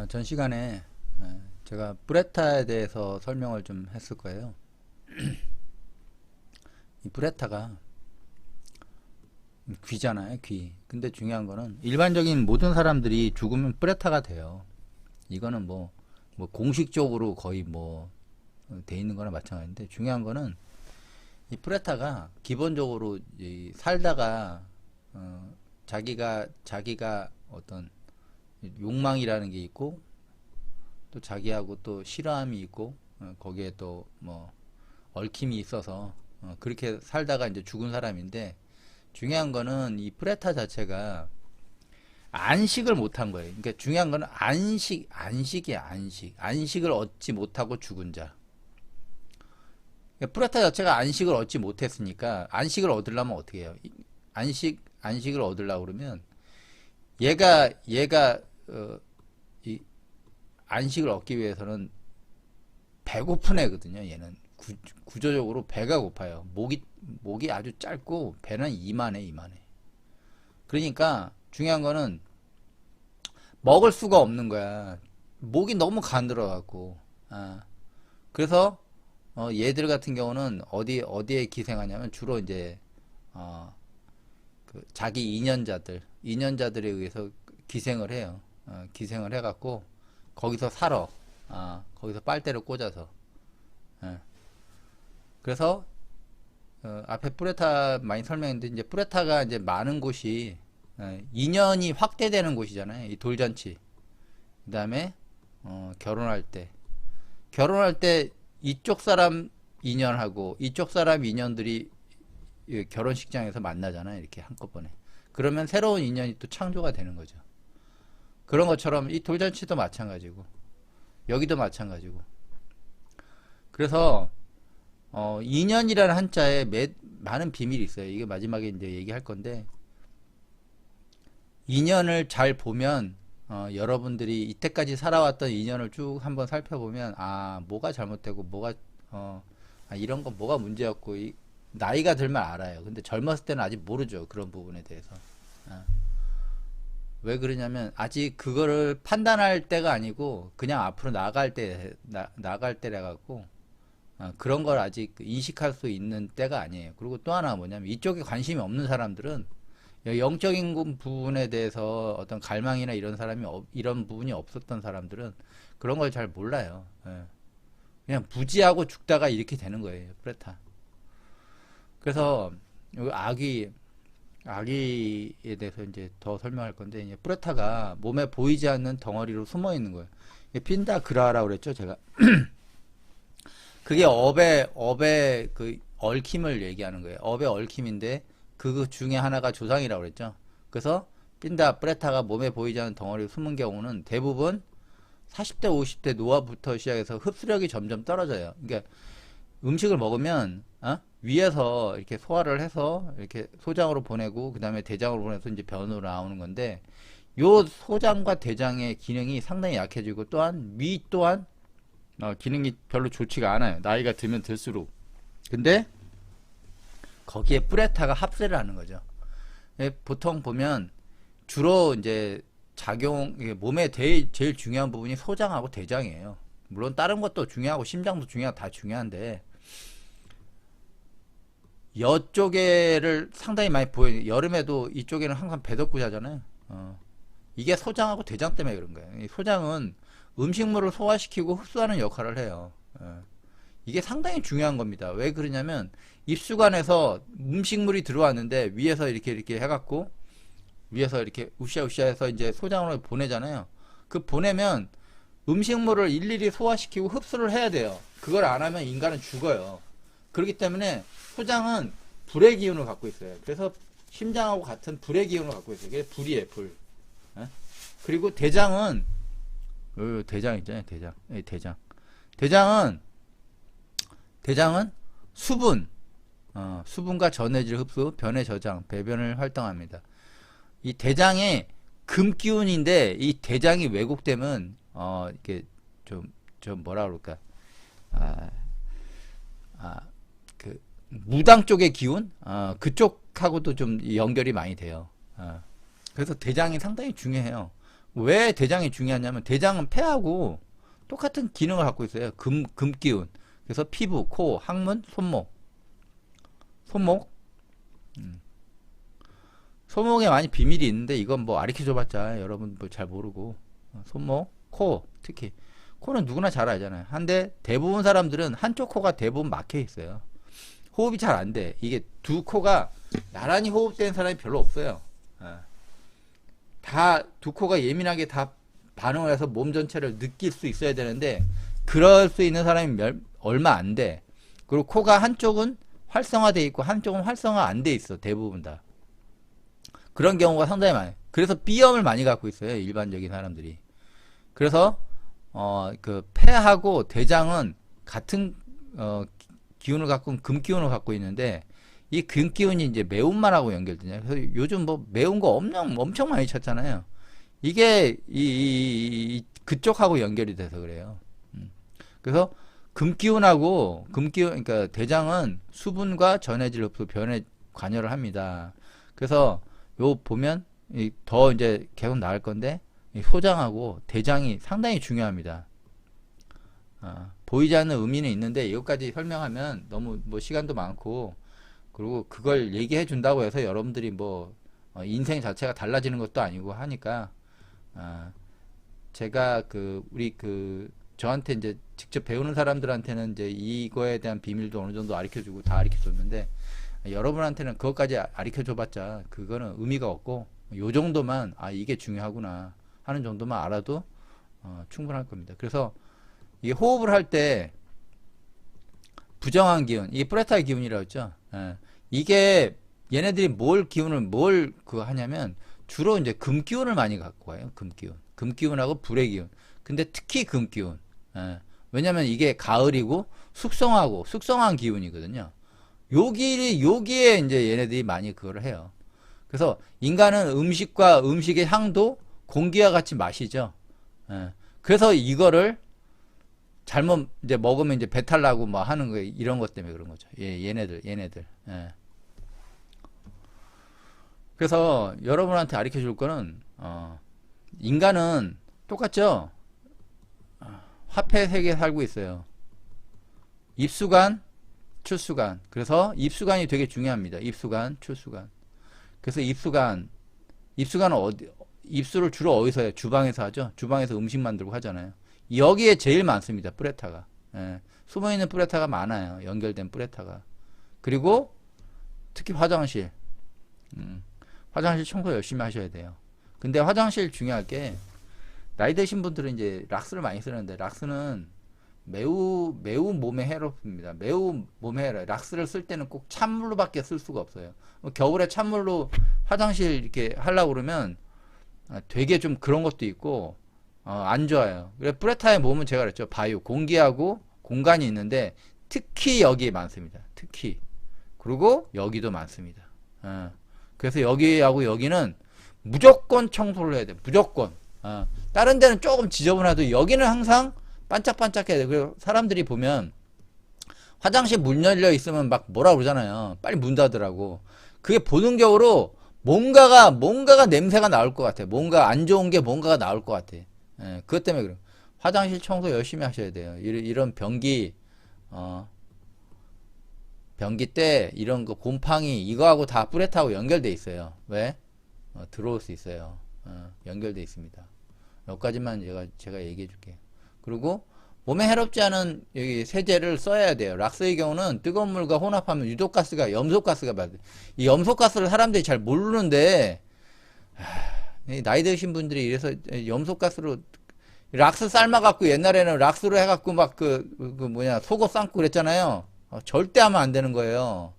전 시간에 제가 브레타에 대해서 설명을 좀 했을 거예요. 이 브레타가 귀잖아요, 귀. 근데 중요한 거는 일반적인 모든 사람들이 죽으면 브레타가 돼요. 이거는 뭐 공식적으로 거의 돼 있는 거나 마찬가지인데, 중요한 거는 이 브레타가 기본적으로 살다가 자기가 어떤 욕망이라는 게 있고, 또 자기하고 또 싫어함이 있고, 거기에 또 얽힘이 있어서 그렇게 살다가 이제 죽은 사람인데, 중요한 거는 이 프레타 자체가 안식을 못한 거예요. 그러니까 중요한 거는 안식이야, 안식을 얻지 못하고 죽은 자. 그러니까 프레타 자체가 안식을 얻지 못했으니까 안식을 얻으려면 어떻게 해요? 안식을 얻으려고 그러면 얘가 이 안식을 얻기 위해서는 배고픈 애거든요. 얘는 구조적으로 배가 고파요. 목이 아주 짧고 배는 이만해. 그러니까 중요한 거는 먹을 수가 없는 거야. 목이 너무 가늘어 갖고. 그래서 얘들 같은 경우는 어디에 기생하냐면 주로 이제 자기 인연자들에 의해서 기생을 해요. 기생을 해갖고 거기서 살아. 거기서 빨대를 꽂아서. 그래서 앞에 프레타 많이 설명했는데, 이제 프레타가 이제 많은 곳이 인연이 확대되는 곳이잖아요. 이 돌잔치. 그 다음에 결혼할 때 이쪽 사람 인연하고 이쪽 사람 인연들이 결혼식장에서 만나잖아요. 이렇게 한꺼번에. 그러면 새로운 인연이 또 창조가 되는 거죠. 그런 것처럼 이 돌잔치도 마찬가지고 여기도 마찬가지고. 그래서 인연이라는 한자에 많은 비밀이 있어요. 이게 마지막에 이제 얘기할 건데, 인연을 잘 보면 여러분들이 이때까지 살아왔던 인연을 쭉 한번 살펴보면 뭐가 잘못되고 이런 건 뭐가 문제였고, 나이가 들면 알아요. 근데 젊었을 때는 아직 모르죠. 그런 부분에 대해서. 왜 그러냐면 아직 그거를 판단할 때가 아니고 그냥 앞으로 나갈 때라 갖고 그런 걸 아직 인식할 수 있는 때가 아니에요. 그리고 또 하나 뭐냐면, 이쪽에 관심이 없는 사람들은 영적인 부분에 대해서 어떤 갈망이나 이런 부분이 없었던 사람들은 그런 걸 잘 몰라요. 그냥 부지하고 죽다가 이렇게 되는 거예요. 프레타. 그래서 여기 아기에 대해서 이제 더 설명할 건데, 이제 프레타가 몸에 보이지 않는 덩어리로 숨어 있는 거예요. 핀다 그라라고 그랬죠, 제가. 그게 업의 그 얽힘을 얘기하는 거예요. 업의 얽힘인데 그 중에 하나가 조상이라고 그랬죠. 그래서 핀다 프레타가 몸에 보이지 않는 덩어리로 숨은 경우는 대부분 40대 50대 노화부터 시작해서 흡수력이 점점 떨어져요. 그러니까 음식을 먹으면 위에서 이렇게 소화를 해서 이렇게 소장으로 보내고 그 다음에 대장으로 보내서 이제 변으로 나오는 건데, 요 소장과 대장의 기능이 상당히 약해지고, 또한 위 또한 기능이 별로 좋지가 않아요. 나이가 들면 들수록. 근데 거기에 프레타가 합세를 하는 거죠. 보통 보면 주로 이제 몸에 제일 중요한 부분이 소장하고 대장이에요. 물론 다른 것도 중요하고 심장도 중요하고 다 중요한데, 여쪽에를 상당히 많이 보여요. 여름에도 이쪽에는 항상 배덕구 자잖아요. 이게 소장하고 대장 때문에 그런 거예요. 이 소장은 음식물을 소화시키고 흡수하는 역할을 해요. 이게 상당히 중요한 겁니다. 왜 그러냐면, 입수관에서 음식물이 들어왔는데 위에서 이렇게 해갖고 위에서 이렇게 우시아우시아 해서 이제 소장으로 보내잖아요. 그 보내면 음식물을 일일이 소화시키고 흡수를 해야 돼요. 그걸 안 하면 인간은 죽어요. 그렇기 때문에 소장은 불의 기운을 갖고 있어요. 그래서 심장하고 같은 불의 기운을 갖고 있어요. 그게 불이에요, 불. 그리고 대장은 대장 있잖아요, 대장. 대장은 수분과 전해질 흡수, 변의 저장, 배변을 활동합니다. 이 대장의 금기운인데, 이 대장이 왜곡되면 이게 좀 뭐라 그럴까, 그 무당 쪽의 기운, 그쪽하고도 좀 연결이 많이 돼요. 그래서 대장이 상당히 중요해요. 왜 대장이 중요하냐면 대장은 폐하고 똑같은 기능을 갖고 있어요. 금기운. 그래서 피부, 코, 항문, 손목. 손목에 많이 비밀이 있는데 이건 뭐 가르쳐줘봤자 여러분 뭐 잘 모르고. 손목, 코, 특히 코는 누구나 잘 알잖아요. 한데 대부분 사람들은 한쪽 코가 대부분 막혀 있어요. 호흡이 잘 안 돼. 이게 두 코가 나란히 호흡되는 사람이 별로 없어요. 다 두 코가 예민하게 다 반응을 해서 몸 전체를 느낄 수 있어야 되는데 그럴 수 있는 사람이 얼마 안 돼. 그리고 코가 한쪽은 활성화돼 있고 한쪽은 활성화 안 돼 있어. 대부분 다. 그런 경우가 상당히 많아요. 그래서 B염을 많이 갖고 있어요. 일반적인 사람들이. 그래서 그 폐하고 대장은 같은 기운을 갖고 금기운을 갖고 있는데 이 금기운이 이제 매운맛하고 연결되냐. 그래서 요즘 뭐 매운 거 엄청 많이 찾잖아요. 이게 그쪽하고 연결이 돼서 그래요. 그래서 금기운하고 그러니까 대장은 수분과 전해질 흡수 변에 관여를 합니다. 그래서 요 보면 더 이제 계속 나올 건데 소장하고 대장이 상당히 중요합니다. 보이지 않는 의미는 있는데 이것까지 설명하면 너무 뭐 시간도 많고 그리고 그걸 얘기해 준다고 해서 여러분들이 뭐 인생 자체가 달라지는 것도 아니고 하니까 제가 우리 저한테 이제 직접 배우는 사람들한테는 이제 이거에 대한 비밀도 어느 정도 가르쳐주고 다 가르쳐줬는데 여러분한테는 그것까지 가르쳐줘봤자 그거는 의미가 없고 요 정도만 이게 중요하구나 하는 정도만 알아도 충분할 겁니다. 그래서 이게 호흡을 할 때 부정한 기운, 이게 프레타의 기운이라고 했죠. 이게 얘네들이 뭘 하냐면 주로 이제 금기운을 많이 갖고 와요. 금기운하고 불의 기운. 근데 특히 금기운. 왜냐면 이게 가을이고 숙성한 기운이거든요. 여기에 이제 얘네들이 많이 그걸 해요. 그래서 인간은 음식의 향도 공기와 같이 마시죠. 그래서 이거를 잘못 이제 먹으면 이제 배탈 나고 뭐 하는 거 이런 것 때문에 그런 거죠. 얘네들. 그래서 여러분한테 가르쳐 줄 거는 인간은 똑같죠. 화폐 세계에 살고 있어요. 입수관, 출수관. 그래서 입수관이 되게 중요합니다. 입수관, 출수관. 그래서 입수관은 입수를 주로 어디서 해요? 주방에서 하죠. 주방에서 음식 만들고 하잖아요. 여기에 제일 많습니다. 뿌레타가. 숨어있는 뿌레타가 많아요. 연결된 뿌레타가. 그리고 특히 화장실. 화장실 청소 열심히 하셔야 돼요. 근데 화장실 중요할 게 나이 드신 분들은 이제 락스를 많이 쓰는데 락스는 매우 몸에 해롭습니다. 매우 몸에 해로워요. 락스를 쓸 때는 꼭 찬물로밖에 쓸 수가 없어요. 겨울에 찬물로 화장실 이렇게 하려고 그러면 되게 좀 그런 것도 있고 안 좋아요. 그래 뿌레타의 몸은 제가 그랬죠. 바이오 공기하고 공간이 있는데 특히 여기에 많습니다. 특히 그리고 여기도 많습니다. 그래서 여기하고 여기는 무조건 청소를 해야 돼. 무조건. 다른 데는 조금 지저분해도 여기는 항상 반짝반짝해야 돼. 그리고 사람들이 보면 화장실 문 열려 있으면 막 뭐라 그러잖아요. 빨리 문 닫으라고. 그게 본능적으로 뭔가가 냄새가 나올 것 같아. 뭔가 안 좋은 게 뭔가가 나올 것 같아. 그것 때문에 그래요. 화장실 청소 열심히 하셔야 돼요. 이런 변기 때 이런 거 곰팡이 이거하고 다 뿌레타하고 연결돼 있어요. 왜? 들어올 수 있어요. 연결돼 있습니다. 여기까지만 제가 얘기해 줄게요. 그리고 몸에 해롭지 않은 여기 세제를 써야 돼요. 락스의 경우는 뜨거운 물과 혼합하면 유독가스가 염소가스가 받아요. 이 염소가스를 사람들이 잘 모르는데 나이 드신 분들이 이래서 염소가스로 락스 삶아갖고 옛날에는 락스로 해갖고 막 속옷 삶고 그랬잖아요. 절대 하면 안 되는 거예요.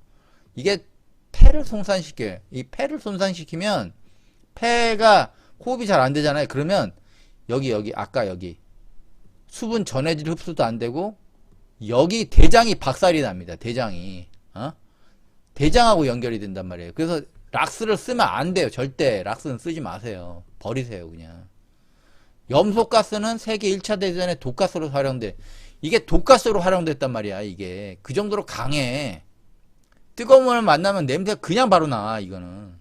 이게 폐를 손상시켜요. 이 폐를 손상시키면 폐가 호흡이 잘 안 되잖아요. 그러면 아까 여기 수분 전해질 흡수도 안 되고 여기 대장이 박살이 납니다. 대장하고 연결이 된단 말이에요. 그래서 락스를 쓰면 안 돼요. 절대 락스는 쓰지 마세요. 버리세요 그냥. 염소가스는 세계 1차 대전에 독가스로 활용돼. 이게 독가스로 활용됐단 말이야. 이게 그 정도로 강해. 뜨거운 물을 만나면 냄새가 그냥 바로 나. 이거는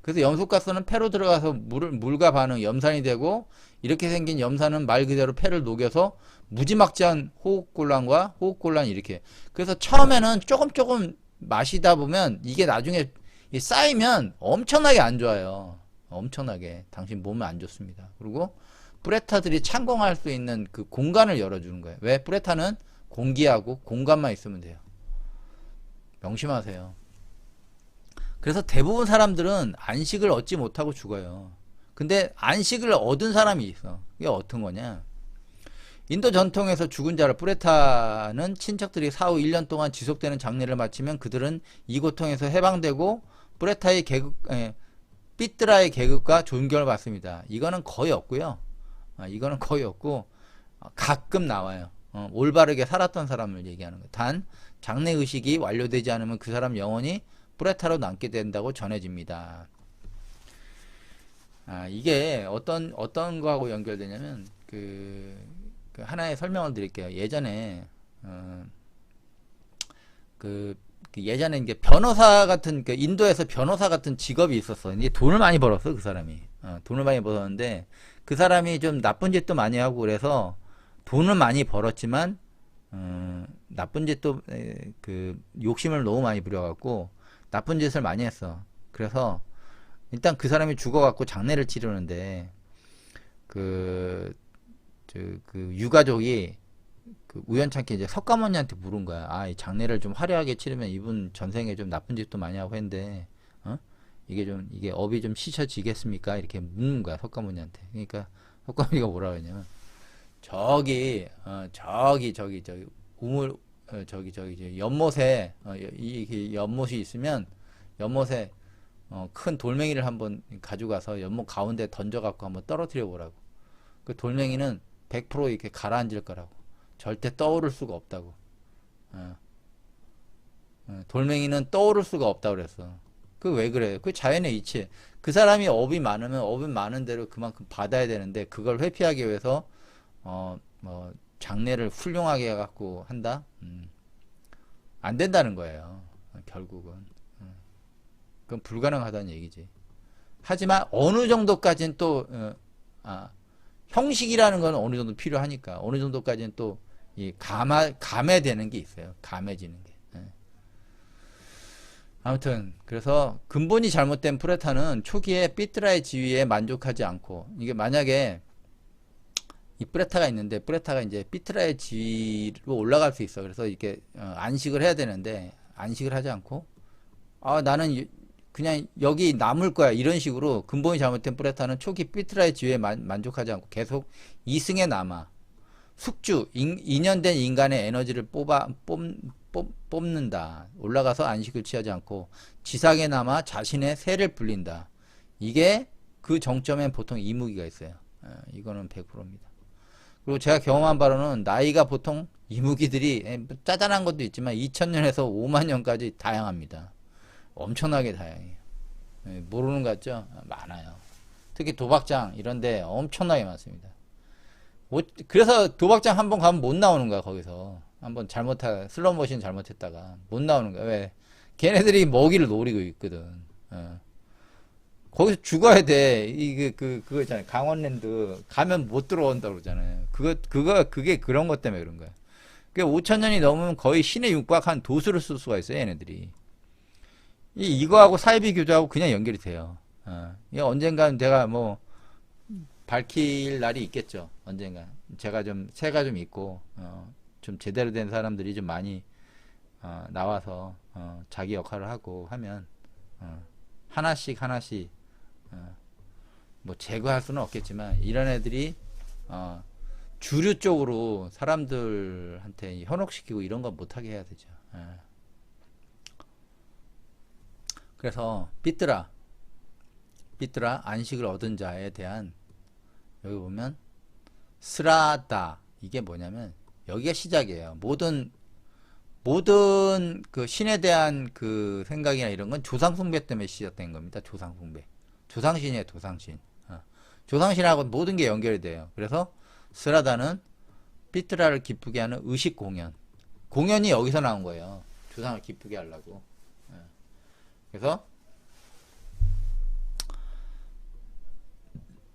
그래서 염소가스는 폐로 들어가서 물과 반응, 염산이 되고, 이렇게 생긴 염산은 말 그대로 폐를 녹여서 무지막지한 호흡곤란과 호흡곤란이 이렇게. 그래서 처음에는 조금 마시다 보면 이게 나중에 쌓이면 엄청나게 안 좋아요. 엄청나게. 당신 몸에 안 좋습니다. 그리고 브레타들이 창공할 수 있는 그 공간을 열어주는 거예요. 왜? 브레타는 공기하고 공간만 있으면 돼요. 명심하세요. 그래서 대부분 사람들은 안식을 얻지 못하고 죽어요. 근데 안식을 얻은 사람이 있어. 이게 어떤 거냐? 인도 전통에서 죽은 자를 브레타는 친척들이 사후 1년 동안 지속되는 장례를 마치면 그들은 이 고통에서 해방되고 브레타의 계급, 삐뜨라의 계급과 존경을 받습니다. 이거는 거의 없고요. 이거는 거의 없고 가끔 나와요. 올바르게 살았던 사람을 얘기하는 거예요. 단 장례 의식이 완료되지 않으면 그 사람 영혼이 브레타로 남게 된다고 전해집니다. 이게 어떤 거하고 연결되냐면 그 하나의 설명을 드릴게요. 예전에 예전에 이제 변호사 같은 인도에서 변호사 같은 직업이 있었어. 이제 돈을 많이 벌었어 그 사람이. 돈을 많이 벌었는데 그 사람이 좀 나쁜 짓도 많이 하고 그래서 돈을 많이 벌었지만 나쁜 짓도 그 욕심을 너무 많이 부려갖고 나쁜 짓을 많이 했어. 그래서 일단 그 사람이 죽어갖고 장례를 치르는데 그 유가족이 우연찮게 이제 석가모니한테 물은 거야. 이 장례를 좀 화려하게 치르면 이분 전생에 좀 나쁜 짓도 많이 하고 했는데, 이게 업이 좀 씻어지겠습니까? 이렇게 묻는 거야, 석가모니한테. 그러니까 석가모니가 뭐라고 했냐면, 저기 우물, 연못에, 이 연못이 있으면, 연못에, 큰 돌멩이를 한번 가져가서 연못 가운데 던져갖고 한번 떨어뜨려 보라고. 그 돌멩이는 100% 이렇게 가라앉을 거라고. 절대 떠오를 수가 없다고. 돌멩이는 떠오를 수가 없다고 그랬어. 그 왜 그래? 그 자연의 이치. 그 사람이 업이 많으면 업이 많은 대로 그만큼 받아야 되는데 그걸 회피하기 위해서 장례를 훌륭하게 해갖고 한다? 안 된다는 거예요. 결국은. 그건 불가능하다는 얘기지. 하지만 어느 정도까지는 또 형식이라는 건 어느 정도 필요하니까 어느 정도까지는 또 감해되는 게 있어요. 감해지는 게. 아무튼 그래서 근본이 잘못된 프레타는 초기에 삐뜨라의 지위에 만족하지 않고 이게 만약에 이 프레타가 있는데 프레타가 이제 삐뜨라의 지위로 올라갈 수 있어. 그래서 이렇게 안식을 해야 되는데 안식을 하지 않고 나는 그냥 여기 남을 거야 이런 식으로 근본이 잘못된 프레타는 초기 삐트라의 지위에 만족하지 않고 계속 이승에 남아 숙주 인연된 인간의 에너지를 뽑는다. 올라가서 안식을 취하지 않고 지상에 남아 자신의 새를 불린다. 이게 그 정점엔 보통 이무기가 있어요. 이거는 100%입니다. 그리고 제가 경험한 바로는 나이가 보통 이무기들이 짜잔한 것도 있지만 2000년에서 5만 년까지 다양합니다. 엄청나게 다양해요. 모르는 것 같죠? 많아요. 특히 도박장 이런데 엄청나게 많습니다. 그래서 도박장 한번 가면 못 나오는 거야. 거기서 한번 슬롯머신 잘못했다가 못 나오는 거야. 왜? 걔네들이 먹이를 노리고 있거든. 거기서 죽어야 돼. 그거 있잖아요. 강원랜드 가면 못 들어온다고 그러잖아요. 그게 그런 것 때문에 그런 거야. 5,000년이 넘으면 거의 신에 육박한 도수를 쓸 수가 있어요. 얘네들이. 이거하고 사이비 교주하고 그냥 연결이 돼요. 이게 언젠가는 내가 밝힐 날이 있겠죠. 언젠가. 제가 새가 좀 있고, 좀 제대로 된 사람들이 좀 많이, 나와서, 자기 역할을 하고 하면, 하나씩, 제거할 수는 없겠지만, 이런 애들이, 주류 쪽으로 사람들한테 현혹시키고 이런 건 못하게 해야 되죠. 그래서 삐뜨라 안식을 얻은 자에 대한 여기 보면 스라다 이게 뭐냐면 여기가 시작이에요. 모든 그 신에 대한 그 생각이나 이런 건 조상 숭배 때문에 시작된 겁니다. 조상 숭배. 조상신이에요. 조상신. 조상신하고 모든 게 연결이 돼요. 그래서 스라다는 삐뜨라를 기쁘게 하는 의식 공연이 여기서 나온 거예요. 조상을 기쁘게 하려고. 그래서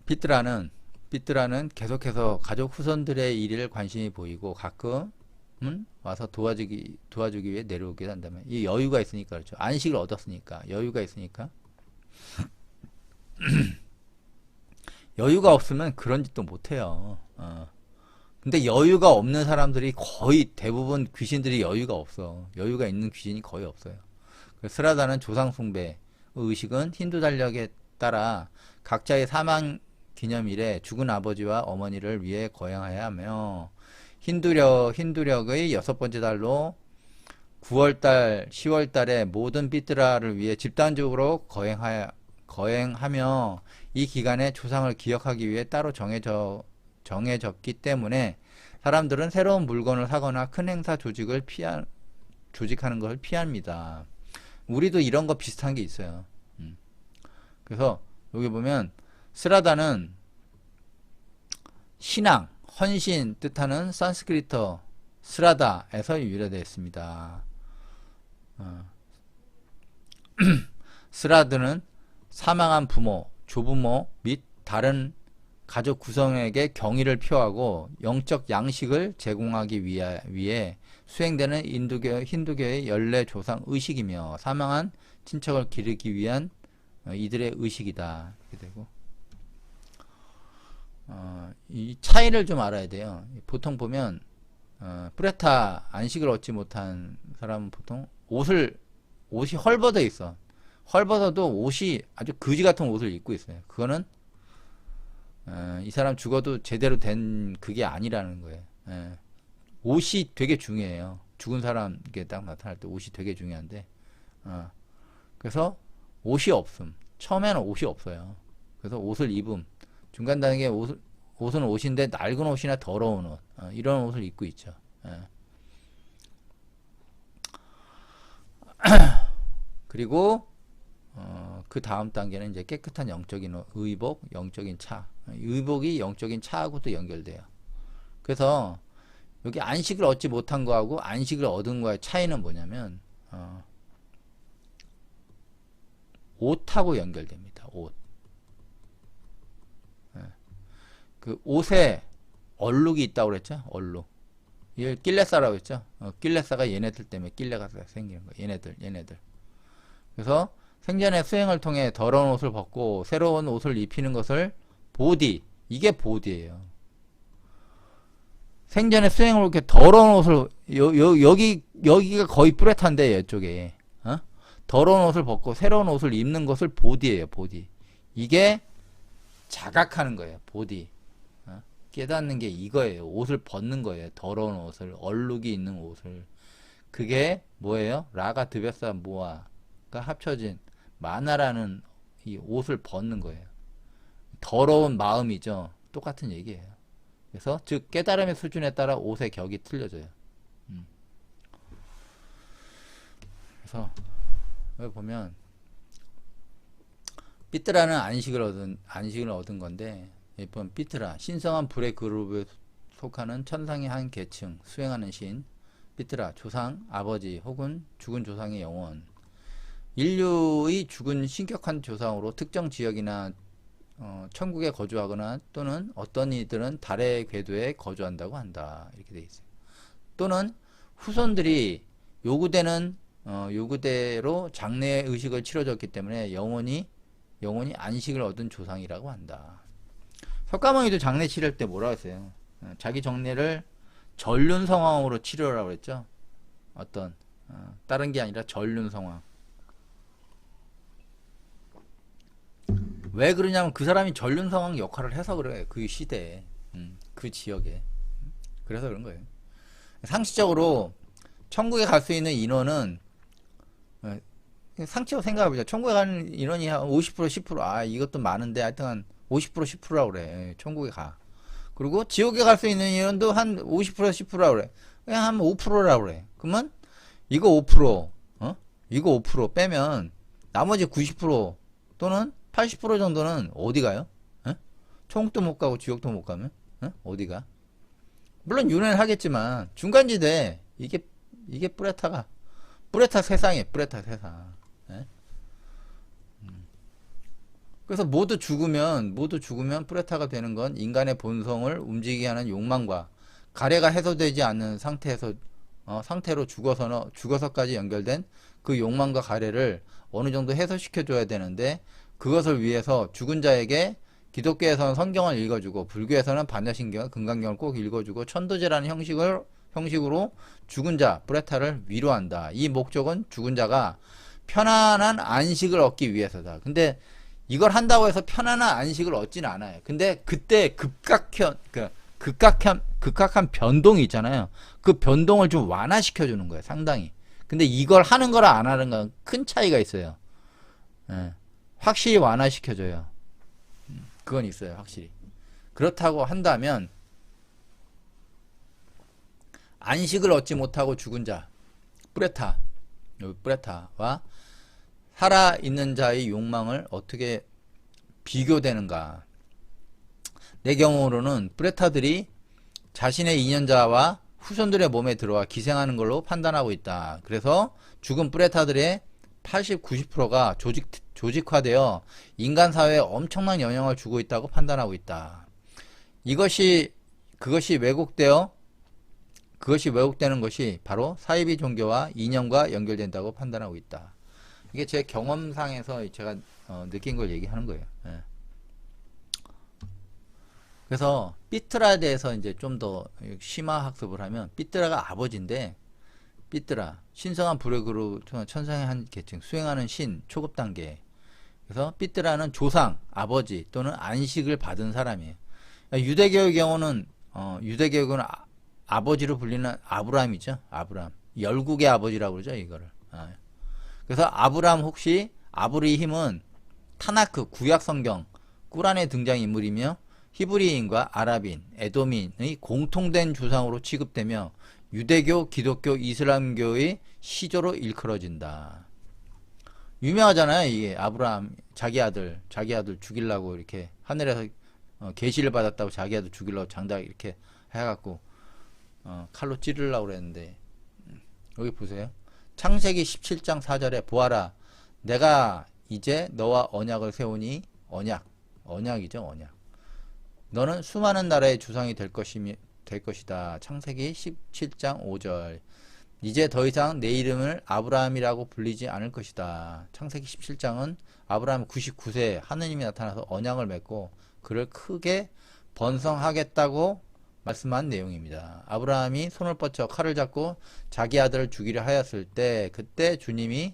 삐뚤라는 계속해서 가족 후손들의 일을 관심이 보이고 가끔은 와서 도와주기 위해 내려오게 한다면 이 여유가 있으니까 그렇죠. 안식을 얻었으니까 여유가 있으니까 여유가 없으면 그런 짓도 못해요. 근데 여유가 없는 사람들이 거의 대부분 귀신들이 여유가 없어. 여유가 있는 귀신이 거의 없어요. 스라다는 조상 숭배 의식은 힌두 달력에 따라 각자의 사망 기념일에 죽은 아버지와 어머니를 위해 거행해야 하며 힌두력의 6번째 달로 9월달, 10월달에 모든 삐뚤라를 위해 집단적으로 거행하며 이 기간에 조상을 기억하기 위해 따로 정해졌기 때문에 사람들은 새로운 물건을 사거나 큰 행사 조직하는 것을 피합니다. 우리도 이런 거 비슷한 게 있어요. 그래서 여기 보면 스라다는 신앙, 헌신 뜻하는 산스크리트 스라다에서 유래되어 있습니다. 스라드는 사망한 부모, 조부모 및 다른 가족 구성에게 경의를 표하고 영적 양식을 제공하기 위해 수행되는 힌두교의 연례 조상 의식이며 사망한 친척을 기르기 위한 이들의 의식이다. 이렇게 되고 이 차이를 좀 알아야 돼요. 보통 보면 프레타 안식을 얻지 못한 사람은 보통 옷이 헐벗어 있어. 헐벗어도 옷이 아주 거지 같은 옷을 입고 있어요. 그거는 이 사람 죽어도 제대로 된 그게 아니라는 거예요. 옷이 되게 중요해요. 죽은 사람 이게 딱 나타날 때 옷이 되게 중요한데 그래서 옷이 없음. 처음에는 옷이 없어요. 그래서 옷을 입음. 중간 단계에 옷은 옷인데 낡은 옷이나 더러운 옷 이런 옷을 입고 있죠. 그리고 그 다음 단계는 이제 깨끗한 영적인 의복, 영적인 차. 의복이 영적인 차하고도 연결돼요. 그래서 여기 안식을 얻지 못한 거하고 안식을 얻은 거의 차이는 뭐냐면 옷하고 연결됩니다. 옷. 그 옷에 얼룩이 있다고 그랬죠? 얼룩. 이걸 낄레사라고 했죠? 낄레사가 얘네들 때문에 낄레가 생기는 거예요. 얘네들. 그래서 생전의 수행을 통해 더러운 옷을 벗고 새로운 옷을 입히는 것을 보디. 이게 보디예요. 생전에 수행을 이렇게 더러운 옷을 여기가 거의 뿌레탄데 이쪽에 더러운 옷을 벗고 새로운 옷을 입는 것을 보디예요. 보디. 이게 자각하는 거예요. 보디. 깨닫는 게 이거예요. 옷을 벗는 거예요. 더러운 옷을, 얼룩이 있는 옷을. 그게 뭐예요? 라가 드베사 모아가 합쳐진 마나라는 이 옷을 벗는 거예요. 더러운 마음이죠. 똑같은 얘기예요. 그래서 즉 깨달음의 수준에 따라 옷의 격이 틀려져요. 그래서 여기 보면 삐뚤라는 안식을 얻은 건데 예쁜 삐뚤라 신성한 불의 그룹에 속하는 천상의 한 계층 수행하는 신 삐뚤라 조상 아버지 혹은 죽은 조상의 영혼 인류의 죽은 신격한 조상으로 특정 지역이나 천국에 거주하거나 또는 어떤 이들은 달의 궤도에 거주한다고 한다. 이렇게 돼 있어요. 또는 후손들이 요구대로 장례 의식을 치러졌기 때문에 영원히 안식을 얻은 조상이라고 한다. 석가모니도 장례 치를 때 뭐라고 했어요? 자기 정례를 전륜 성황으로 치료라고 그랬죠. 다른 게 아니라 전륜 성황. 왜 그러냐면 그 사람이 전륜 상황 역할을 해서 그래. 그 시대에 그 지역에. 그래서 그런 거예요. 상식적으로 천국에 갈 수 있는 인원은 상식적으로 생각해보자. 천국에 가는 인원이 한 50% 10% 이것도 많은데 하여튼 50% 10%라고 그래. 천국에 가. 그리고 지옥에 갈 수 있는 인원도 한 50% 10%라고 그래. 그냥 한 5%라고 그래. 그러면 이거 5% 이거 5% 빼면 나머지 90% 또는 80% 정도는 어디 가요? 천국도 못 가고 지옥도 못 가면 어디가? 물론 윤회는 하겠지만 중간지대 이게 뿌레타 세상이에요. 뿌레타 세상. 그래서 모두 죽으면 프레타가 되는 건 인간의 본성을 움직이게 하는 욕망과 가래가 해소되지 않는 상태로 죽어서까지 연결된 그 욕망과 가래를 어느 정도 해소시켜 줘야 되는데, 그것을 위해서 죽은 자에게 기독교에서는 성경을 읽어주고 불교에서는 반야신경, 금강경을 꼭 읽어주고 천도제라는 형식으로 죽은 자 프레타를 위로한다. 이 목적은 죽은 자가 편안한 안식을 얻기 위해서다. 근데 이걸 한다고 해서 편안한 안식을 얻지는 않아요. 근데 그때 극악한 변동이 있잖아요. 그 변동을 좀 완화시켜 주는 거예요, 상당히. 근데 이걸 하는 거랑 안 하는 건 큰 차이가 있어요. 예, 확실히 완화시켜 줘요. 그건 있어요, 확실히. 그렇다고 한다면 안식을 얻지 못하고 죽은 자 프레타와 살아있는 자의 욕망을 어떻게 비교되는가. 내 경우로는 프레타들이 자신의 인연자와 후손들의 몸에 들어와 기생하는 걸로 판단하고 있다. 그래서 죽은 프레타들의 80, 90%가 조직화되어 인간 사회에 엄청난 영향을 주고 있다고 판단하고 있다. 그것이 왜곡되는 것이 바로 사이비 종교와 이념과 연결된다고 판단하고 있다. 이게 제 경험상에서 제가 느낀 걸 얘기하는 거예요. 예. 그래서 삐뚤라에 대해서 이제 좀 더 심화 학습을 하면, 삐뚤라가 아버지인데, 삐뚤라 신성한 불의그로 천상의 한 계층, 수행하는 신 초급 단계. 그래서 삐뚤라는 조상, 아버지 또는 안식을 받은 사람이에요. 유대교의 경우는 유대교는 아버지로 불리는 아브라함이죠. 아브라함, 열국의 아버지라고 그러죠, 이거를. 그래서 아브라의 힘은 타나크 구약 성경 꾸란의 등장인물이며 히브리인과 아랍인, 에돔인의 공통된 조상으로 취급되며 유대교, 기독교, 이슬람교의 시조로 일컬어진다. 유명하잖아요. 이게 아브라함 자기 아들 죽이려고 이렇게 하늘에서 계시를 받았다고 자기 아들 죽이려고 장작 이렇게 해갖고 칼로 찌르려고 그랬는데, 여기 보세요. 창세기 17장 4절에 보아라, 내가 이제 너와 언약을 세우니, 언약이죠, 언약. 너는 수많은 나라의 주상이 될 것이다. 창세기 17장 5절. 이제 더 이상 내 이름을 아브라함이라고 불리지 않을 것이다. 창세기 17장은 아브라함 99세 하느님이 나타나서 언약을 맺고 그를 크게 번성하겠다고 말씀한 내용입니다. 아브라함이 손을 뻗쳐 칼을 잡고 자기 아들을 죽이려 하였을 때, 그때 주님의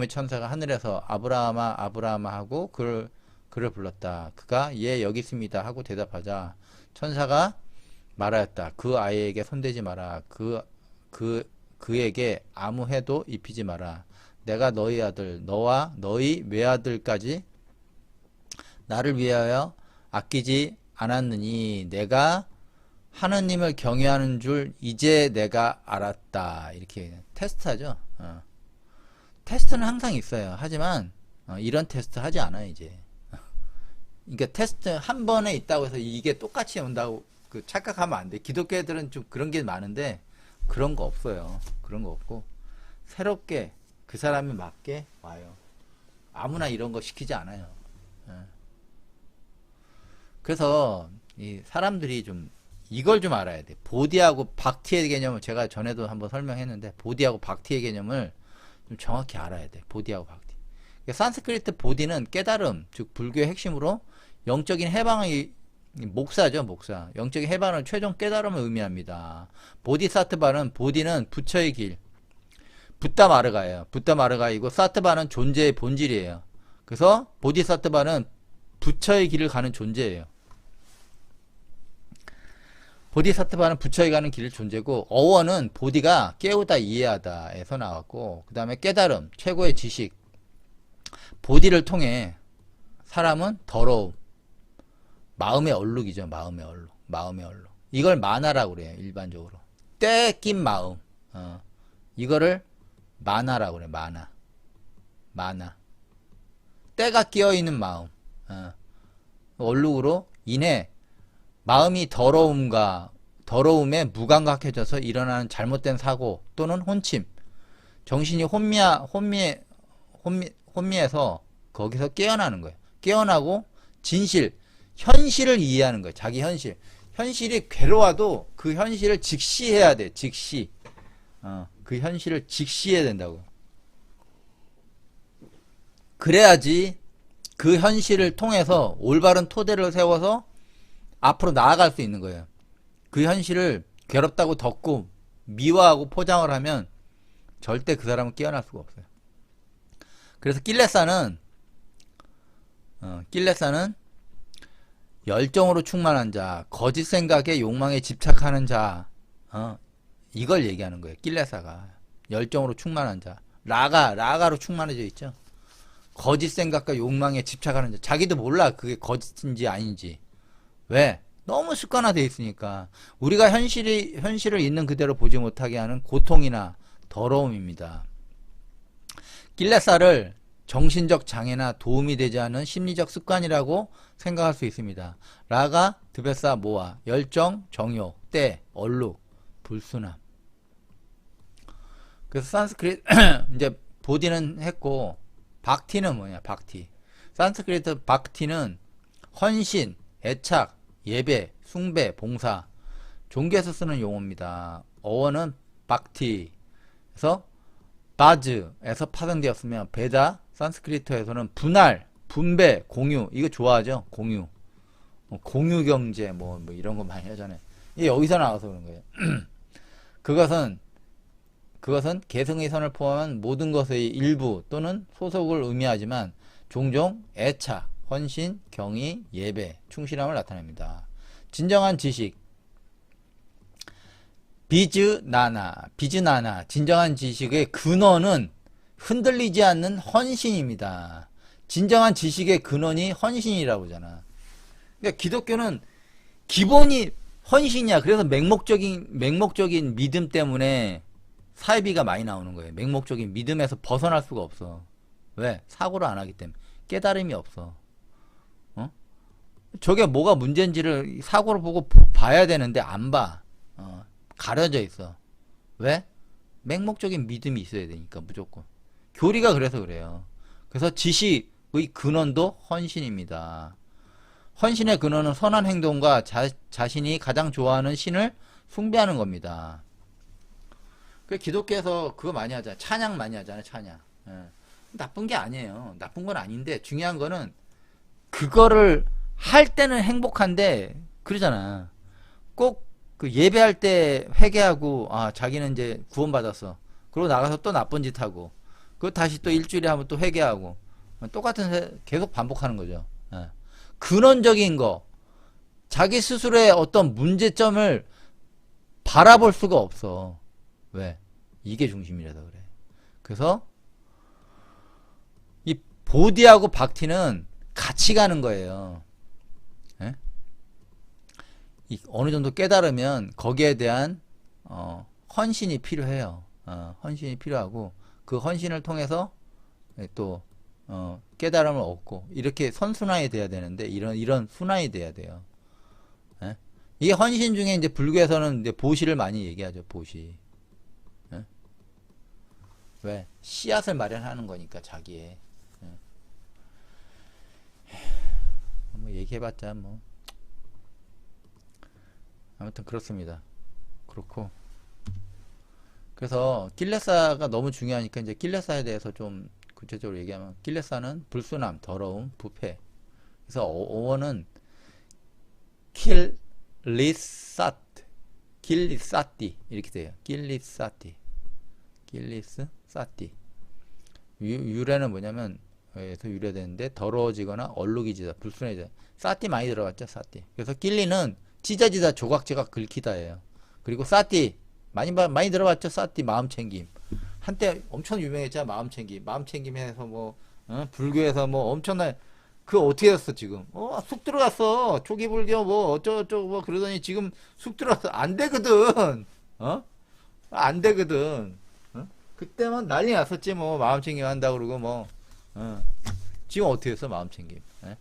천사가 하늘에서 아브라함아 아브라함아 하고 그를 불렀다. 그가 예 여기 있습니다 하고 대답하자 천사가 말하였다. 그 아이에게 손대지 마라. 그에게 아무 해도 입히지 마라. 내가 너희 아들, 너와 너희 외아들까지 나를 위하여 아끼지 않았느니 내가 하느님을 경외하는 줄 이제 내가 알았다. 이렇게 테스트하죠. 테스트는 항상 있어요. 하지만 이런 테스트 하지 않아요, 이제. 그러니까 테스트 한 번에 있다고 해서 이게 똑같이 온다고 착각하면 안 돼. 기독교 애들은 좀 그런 게 많은데 그런 거 없어요. 그런 거 없고 새롭게 그 사람이 맞게 와요. 아무나 이런 거 시키지 않아요. 그래서 이 사람들이 좀 이걸 좀 알아야 돼. 보디하고 박티의 개념을 제가 전에도 한번 설명했는데, 보디하고 박티의 개념을 좀 정확히 알아야 돼. 보디하고 박티. 산스크리트 보디는 깨달음, 즉 불교의 핵심으로 영적인 해방의 목사죠, 목사. 영적인 해방을 최종 깨달음을 의미합니다. 보디사트바는, 보디는 부처의 길, 붓다마르가예요. 붓다마르가이고 사트바는 존재의 본질이에요. 그래서 보디사트바는 부처의 길을 가는 존재예요. 보디사트바는 부처에 가는 길을 존재고, 어원은 보디가 깨우다 이해하다에서 나왔고, 그 다음에 깨달음, 최고의 지식. 보디를 통해 사람은 더러움, 마음의 얼룩이죠. 마음의 얼룩. 이걸 마나라고 그래요. 일반적으로 떼낀 마음, 이거를 마나라고 그래요. 마나. 때가 끼어있는 마음, 얼룩으로 인해 마음이 더러움에 무감각해져서 일어나는 잘못된 사고 또는 혼침, 정신이 혼미해서 거기서 깨어나는 거예요. 깨어나고 진실, 현실을 이해하는 거예요. 자기 현실. 현실이 괴로워도 그 현실을 직시해야 돼. 직시. 그 현실을 직시해야 된다고. 그래야지 그 현실을 통해서 올바른 토대를 세워서 앞으로 나아갈 수 있는 거예요. 그 현실을 괴롭다고 덮고 미화하고 포장을 하면 절대 그 사람은 깨어날 수가 없어요. 그래서 낄레사는 열정으로 충만한 자, 거짓 생각에 욕망에 집착하는 자, 이걸 얘기하는 거예요. 낄레사가 열정으로 충만한 자, 라가로 충만해져 있죠. 거짓 생각과 욕망에 집착하는 자, 자기도 몰라 그게 거짓인지 아닌지. 왜? 너무 습관화되어 있으니까. 우리가 현실을 있는 그대로 보지 못하게 하는 고통이나 더러움입니다. 낄레사를 정신적 장애나 도움이 되지 않은 심리적 습관이라고 생각할 수 있습니다. 라가, 드베사, 모아, 열정, 정욕, 때, 얼룩, 불순함. 그래서 산스크리트 이제 보디는 했고, 박티는 뭐냐? 박티. 산스크리트 박티는 헌신, 애착, 예배, 숭배, 봉사, 종교에서 쓰는 용어입니다. 어원은 박티. 그래서 바즈에서 파생되었으면 베다, 산스크리트에서는 분할, 분배, 공유. 이거 좋아하죠? 공유. 공유 경제 뭐 이런 거 많이 하잖아요. 이게 여기서 나와서 그런 거예요. 그것은 개성의 선을 포함한 모든 것의 일부 또는 소속을 의미하지만 종종 애착, 헌신, 경의, 예배, 충실함을 나타냅니다. 진정한 지식, 비즈나나, 진정한 지식의 근원은 흔들리지 않는 헌신입니다. 진정한 지식의 근원이 헌신이라고 하잖아. 그러니까 기독교는 기본이 헌신이야. 그래서 맹목적인 믿음 때문에 사회비가 많이 나오는 거예요. 맹목적인 믿음에서 벗어날 수가 없어. 왜? 사고를 안 하기 때문에. 깨달음이 없어. 저게 뭐가 문제인지를 사고를 보고 봐야 되는데 안 봐. 가려져 있어. 왜? 맹목적인 믿음이 있어야 되니까 무조건. 교리가 그래서 그래요. 그래서 지식의 근원도 헌신입니다. 헌신의 근원은 선한 행동과 자신이 가장 좋아하는 신을 숭배하는 겁니다. 그 기독교에서 그거 많이 하잖아. 찬양 많이 하잖아요. 찬양. 나쁜 게 아니에요. 나쁜 건 아닌데 중요한 거는 그거를 할 때는 행복한데 그러잖아. 꼭 그 예배할 때 회개하고 자기는 이제 구원받았어. 그러고 나가서 또 나쁜 짓 하고 그거 다시 또 일주일에 하면 또 회개하고 똑같은 계속 반복하는 거죠. 근원적인 거 자기 스스로의 어떤 문제점을 바라볼 수가 없어. 왜? 이게 중심이라서 그래. 그래서 이 보디하고 박티는 같이 가는 거예요. 예? 어느 정도 깨달으면 거기에 대한 헌신이 필요해요. 헌신이 필요하고 그 헌신을 통해서 또 깨달음을 얻고 이렇게 선순환이 돼야 되는데 이런 순환이 돼야 돼요. 예? 이게 헌신 중에 이제 불교에서는 이제 보시를 많이 얘기하죠. 보시. 예? 왜? 씨앗을 마련하는 거니까 자기의. 예? 뭐 얘기해봤자 뭐 아무튼 그렇습니다. 그렇고 그래서 낄레사가 너무 중요하니까 이제 낄레사에 대해서 좀 구체적으로 얘기하면 낄레사는 불순함, 더러움, 부패. 그래서 어원은 길리사티 이렇게 돼요. 길리사티. 유래는 뭐냐면 에서 유래되는데 더러워지거나 얼룩이지다, 불순해지다. 사티 많이 들어갔죠, 사티. 그래서 길리는 찢어지다, 조각조각 긁히다예요. 그리고 사티 많이 들어봤죠, 사티 마음챙김. 한때 엄청 유명했잖아, 마음챙김. 마음챙김에서 뭐 불교에서 뭐 엄청난 그 어떻게 했어 지금? 쑥 들어갔어. 초기 불교 뭐 어쩌고저쩌고 뭐 그러더니 지금 쑥 들어갔어. 안 되거든. 안 되거든. 그때만 난리 났었지 뭐 마음챙김 한다 그러고 뭐. 지금 어떻게 했어 마음챙김? 예?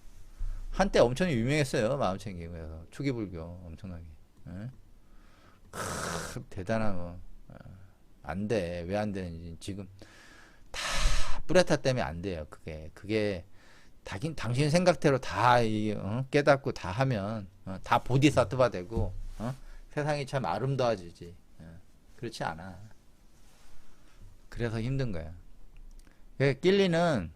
한때 엄청 유명했어요 마음챙김에서 초기 불교 엄청나게. 예? 대단한 뭐. 안 돼. 왜 안 되는지 지금 다 뿌레타 때문에 안 돼요. 그게 당신 생각대로 다 깨닫고 다 하면 다 보디사트바 되고 세상이 참 아름다워지지. 그렇지 않아. 그래서 힘든 거야. 낄리는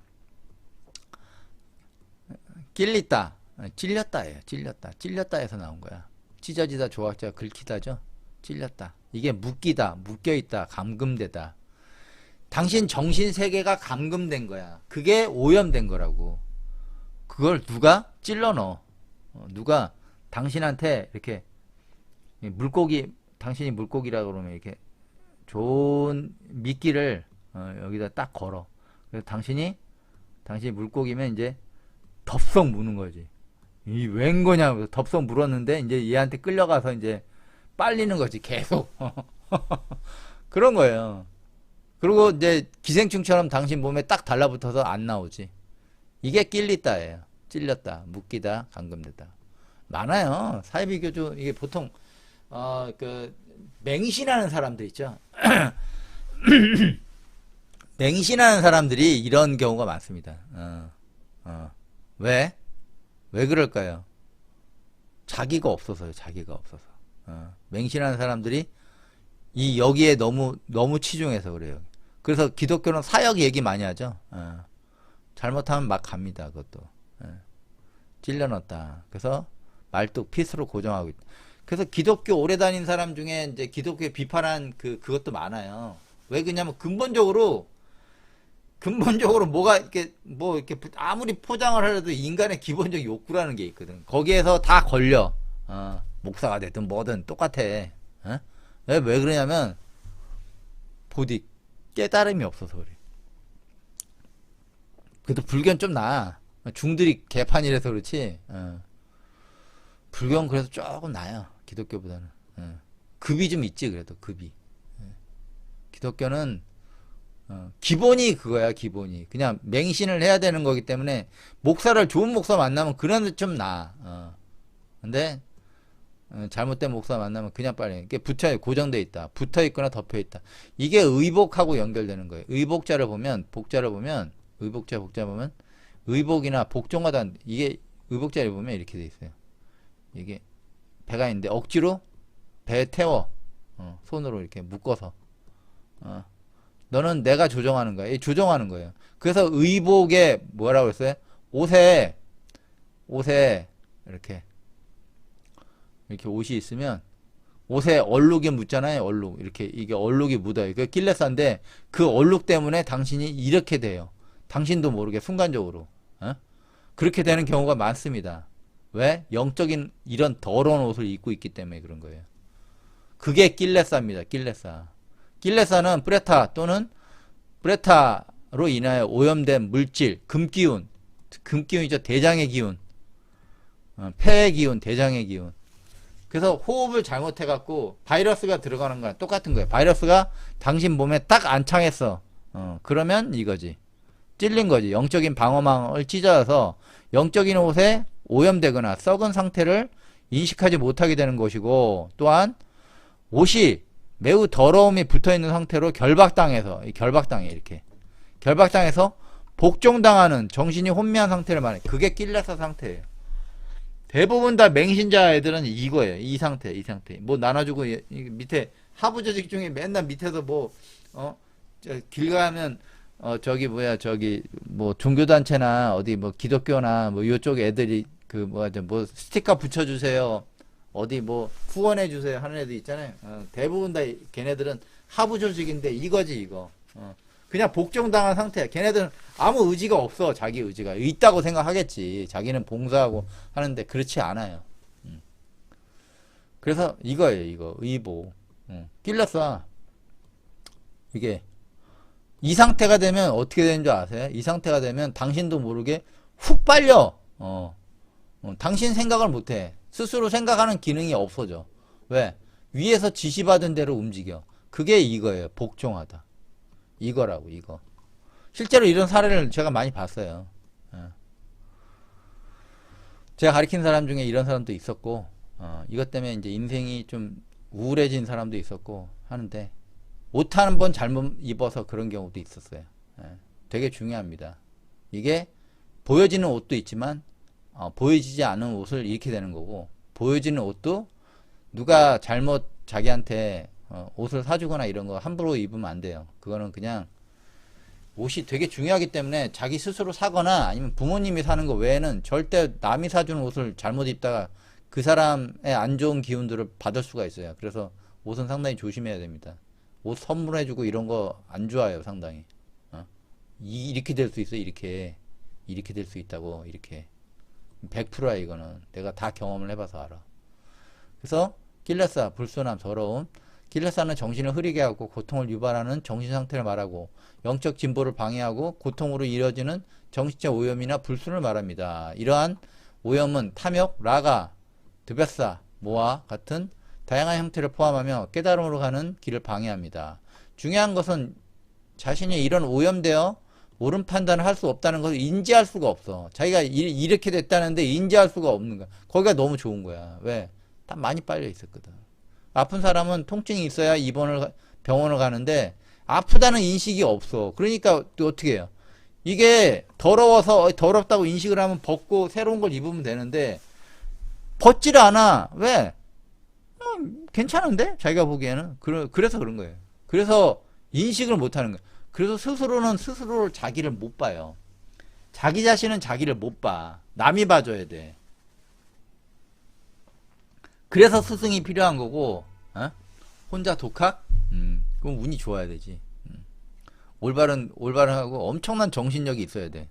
찔렸다. 찔렸다예요. 찔렸다에서 나온 거야. 찢어지다 조각자가 긁히다죠. 찔렸다. 이게 묶이다, 묶여있다, 감금되다. 당신 정신세계가 감금된 거야. 그게 오염된 거라고. 그걸 누가 찔러 넣어. 누가 당신한테 이렇게 물고기, 당신이 물고기라고 그러면 이렇게 좋은 미끼를 여기다 딱 걸어. 그래서 당신이 물고기면 이제 덥석 무는 거지. 이 웬 거냐? 덥석 물었는데 이제 얘한테 끌려가서 이제 빨리는 거지. 계속. 그런 거예요. 그리고 이제 기생충처럼 당신 몸에 딱 달라붙어서 안 나오지. 이게 낄리다예요. 찔렸다, 묶이다, 감금되다. 많아요. 사회비교조 이게 보통 맹신하는 사람들 있죠. 맹신하는 사람들이 이런 경우가 많습니다. 왜? 왜 그럴까요? 자기가 없어서요. 자기가 없어서. 맹신하는 사람들이 여기에 너무 치중해서 그래요. 그래서 기독교는 사역 얘기 많이 하죠. 잘못하면 막 갑니다. 그것도. 찔려 넣었다. 그래서 말뚝 핏으로 고정하고 있다. 그래서 기독교 오래 다닌 사람 중에 이제 기독교에 비판한 그것도 많아요. 왜 그러냐면 근본적으로 뭐가 이렇게 아무리 포장을 하려도 인간의 기본적 욕구라는 게 있거든. 거기에서 다 걸려. 목사가 됐든 뭐든 똑같아. 왜 그러냐면 보디 깨달음이 없어서 그래. 그래도 불교는 좀 나아. 중들이 개판이라서 그렇지. 불교는 그래서 조금 나아요. 기독교보다는. 급이 좀 있지. 그래도 급이. 기독교는 기본이 그거야. 기본이 그냥 맹신을 해야 되는 거기 때문에 좋은 목사 만나면 그래도 좀 나아. 근데 잘못된 목사 만나면 그냥 빨리 이게 고정돼 있다, 붙어 있거나 덮여 있다. 이게 의복하고 연결되는 거예요. 복자를 보면 의복자 복자 보면 의복이나 복종하다. 이게 의복자를 보면 이렇게 돼 있어요. 이게 배가 있는데 억지로 배에 태워 손으로 이렇게 묶어서 너는 내가 조정하는 거야. 조정하는 거예요. 그래서 의복에 뭐라고 했어요? 옷에 이렇게 옷이 있으면 옷에 얼룩이 묻잖아요. 얼룩. 이게 얼룩이 묻어요. 그 낄레사인데 그 얼룩 때문에 당신이 이렇게 돼요. 당신도 모르게 순간적으로. 그렇게 되는 경우가 많습니다. 왜? 영적인 이런 더러운 옷을 입고 있기 때문에 그런 거예요. 그게 낄레사입니다. 낄레사는 프레타 또는 프레타로 인하여 오염된 물질, 금기운이죠. 대장의 기운, 폐의 기운, 대장의 기운. 그래서 호흡을 잘못해갖고 바이러스가 들어가는 거야. 똑같은 거예요. 바이러스가 당신 몸에 딱 안착했어. 그러면 이거지. 찔린 거지. 영적인 방어망을 찢어서 영적인 옷에 오염되거나 썩은 상태를 인식하지 못하게 되는 것이고, 또한 옷이 매우 더러움이 붙어있는 상태로 결박당해서 복종당하는 정신이 혼미한 상태를 말해. 그게 낄레사 상태예요. 대부분 다 맹신자 애들은 이거예요. 이 상태. 뭐 나눠주고 밑에 하부 조직 중에 맨날 밑에서 길 가면 뭐 종교단체나 어디 뭐 기독교나 뭐 요쪽 애들이 뭐 스티커 붙여주세요. 어디 뭐 후원해주세요 하는 애들 있잖아요. 대부분 다 걔네들은 하부 조직인데 이거지 이거. 그냥 복종당한 상태야. 걔네들은 아무 의지가 없어. 자기 의지가 있다고 생각하겠지. 자기는 봉사하고 하는데 그렇지 않아요. 그래서 이거예요. 이거 의복. 낄렸어. 이게 이 상태가 되면 어떻게 되는 줄 아세요? 이 상태가 되면 당신도 모르게 훅 빨려. 당신 생각을 못해. 스스로 생각하는 기능이 없어져. 왜? 위에서 지시받은 대로 움직여. 그게 이거예요. 복종하다. 이거라고, 이거. 실제로 이런 사례를 제가 많이 봤어요. 제가 가르친 사람 중에 이런 사람도 있었고, 이것 때문에 이제 인생이 좀 우울해진 사람도 있었고 하는데, 옷 한 번 잘못 입어서 그런 경우도 있었어요. 되게 중요합니다. 이게 보여지는 옷도 있지만 보여지지 않은 옷을 잃게 되는 거고, 보여지는 옷도 누가 잘못 자기한테 옷을 사주거나 이런 거 함부로 입으면 안 돼요. 그거는 그냥 옷이 되게 중요하기 때문에 자기 스스로 사거나 아니면 부모님이 사는 거 외에는 절대 남이 사주는 옷을 잘못 입다가 그 사람의 안 좋은 기운들을 받을 수가 있어요. 그래서 옷은 상당히 조심해야 됩니다. 옷 선물해주고 이런 거 안 좋아요, 상당히. 이렇게 될 수 있어, 이렇게 될 수 있다고. 이렇게 100%야. 이거는 내가 다 경험을 해봐서 알아. 그래서 길레사, 불순함, 더러움. 길레사는 정신을 흐리게 하고 고통을 유발하는 정신 상태를 말하고, 영적 진보를 방해하고 고통으로 이뤄지는 정신적 오염이나 불순을 말합니다. 이러한 오염은 탐욕, 라가, 드베사, 모와 같은 다양한 형태를 포함하며 깨달음으로 가는 길을 방해합니다. 중요한 것은 자신이 이런 오염되어 옳은 판단을 할 수 없다는 것을 인지할 수가 없어. 자기가 이렇게 됐다는데 인지할 수가 없는 거야. 거기가 너무 좋은 거야. 왜? 다 많이 빨려 있었거든. 아픈 사람은 통증이 있어야 병원을 가는데 아프다는 인식이 없어. 그러니까 또 어떻게 해요? 이게 더러워서 더럽다고 인식을 하면 벗고 새로운 걸 입으면 되는데 벗지를 않아. 왜? 괜찮은데? 자기가 보기에는. 그래서 그런 거예요. 그래서 인식을 못 하는 거예요. 그래서 스스로는 스스로를 자기를 못 봐요. 자기 자신은 자기를 못 봐. 남이 봐줘야 돼. 그래서 스승이 필요한 거고, 혼자 독학? 그럼 운이 좋아야 되지. 올바른하고 엄청난 정신력이 있어야 돼.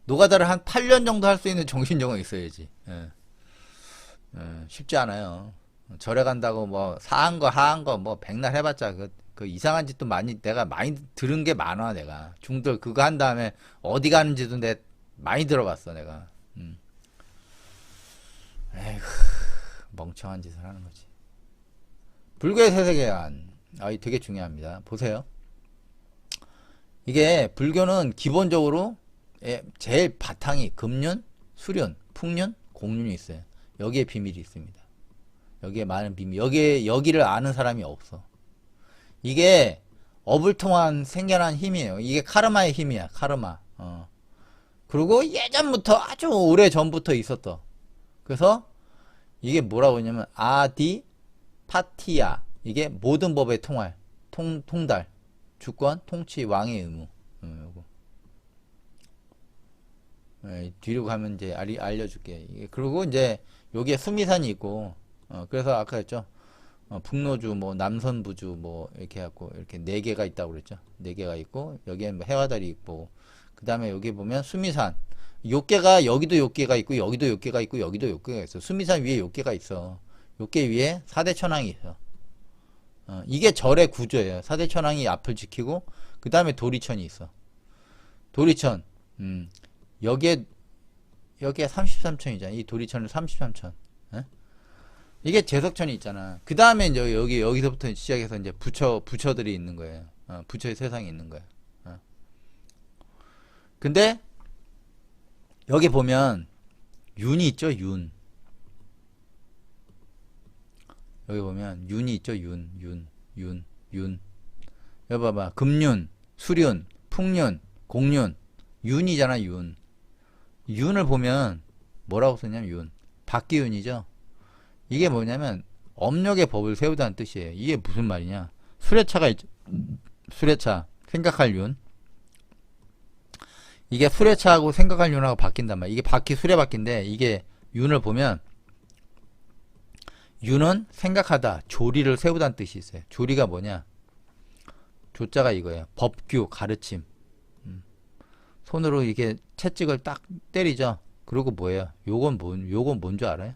노가다를 한 8년 정도 할 수 있는 정신력은 있어야지. 쉽지 않아요. 절에 간다고 뭐 사한 거 하한 거 뭐 백날 해봤자 그 이상한 짓도 내가 많이 들은 게 많아. 내가 중들 그거 한 다음에 어디 가는지도 많이 들어봤어 내가. 에휴, 멍청한 짓을 하는 거지. 불교의 세세계관, 이 되게 중요합니다. 보세요. 이게 불교는 기본적으로 제일 바탕이 금륜, 수륜, 풍륜, 공륜이 있어요. 여기에 비밀이 있습니다. 여기에 많은 비밀. 여기를 아는 사람이 없어. 이게 업을 통한 생겨난 힘이에요. 이게 카르마의 힘이야. 카르마. 그리고 예전부터 아주 오래 전부터 있었어. 그래서 이게 뭐라고 하냐면 아디 파티야. 이게 모든 법의 통할, 통달, 주권, 통치, 왕의 의무. 요거. 뒤로 가면 이제 알려줄게. 그리고 이제 여기에 수미산이 있고, 그래서 아까 했죠. 북노주, 뭐 남선부주, 뭐 이렇게 해갖고 이렇게 4개가 있다고 그랬죠. 4개가 있고 여기에 뭐 해화달이 있고, 그 다음에 여기 보면 수미산. 요개가 여기도 요개가 있고 여기도 요개가 있고 여기도 요개가 있어. 수미산 위에 요개가 있어. 요개 위에 사대천왕이 있어. 이게 절의 구조예요. 사대천왕이 앞을 지키고 그 다음에 도리천이 있어. 도리천. 여기에 33천이잖아. 이 도리천은 33천. 이게 제석천이 있잖아. 그 다음에 이제 여기서부터 시작해서 이제 부처들이 있는 거예요. 부처의 세상이 있는 거예요. 근데 여기 보면 윤이 있죠. 윤. 여기 보면 윤이 있죠. 윤. 여기 봐봐. 금윤, 수륜, 풍륜, 공륜. 윤이잖아. 윤. 윤을 보면 뭐라고 쓰냐면 윤. 박기윤이죠. 이게 뭐냐면 업력의 법을 세우다는 뜻이에요. 이게 무슨 말이냐. 수레차가 있죠. 수레차. 생각할 윤. 이게 수레차하고 생각할 윤하고 바뀐단 말이야. 이게 바퀴 수레바퀴인데 이게 윤을 보면 윤은 생각하다, 조리를 세우다는 뜻이 있어요. 조리가 뭐냐? 조자가 이거예요. 법규, 가르침. 손으로 이렇게 채찍을 딱 때리죠. 그리고 뭐예요? 요건 뭔 줄 알아요?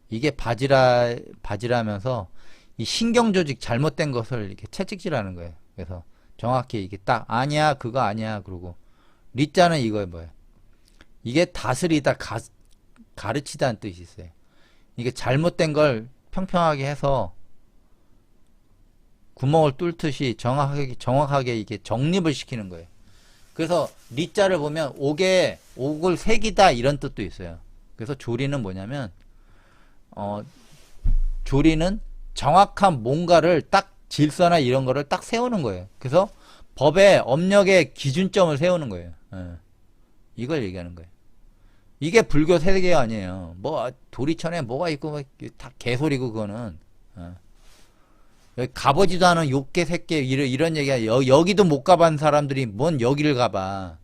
이게 바지라면서 이 신경조직 잘못된 것을 이렇게 채찍질하는 거예요. 그래서 정확히 이게 딱 아니야, 그거 아니야. 그러고 리자는 이거예요. 뭐예요? 이게 다스리다, 가르치다는 뜻이 있어요. 이게 잘못된 걸 평평하게 해서 구멍을 뚫듯이 정확하게 이게 정립을 시키는 거예요. 그래서 리자를 보면 옥을 색이다 이런 뜻도 있어요. 그래서 조리는 뭐냐면 조리는 정확한 뭔가를 딱 질서나 이런 거를 딱 세우는 거예요. 그래서 법의 업력의 기준점을 세우는 거예요. 이걸 얘기하는 거예요. 이게 불교 세계 아니에요. 뭐 도리천에 뭐가 있고 뭐 다 개소리고 그거는. 여기 가보지도 않은 욕개 새끼 이런 얘기야. 여기도 못 가본 사람들이 뭔 여기를 가봐.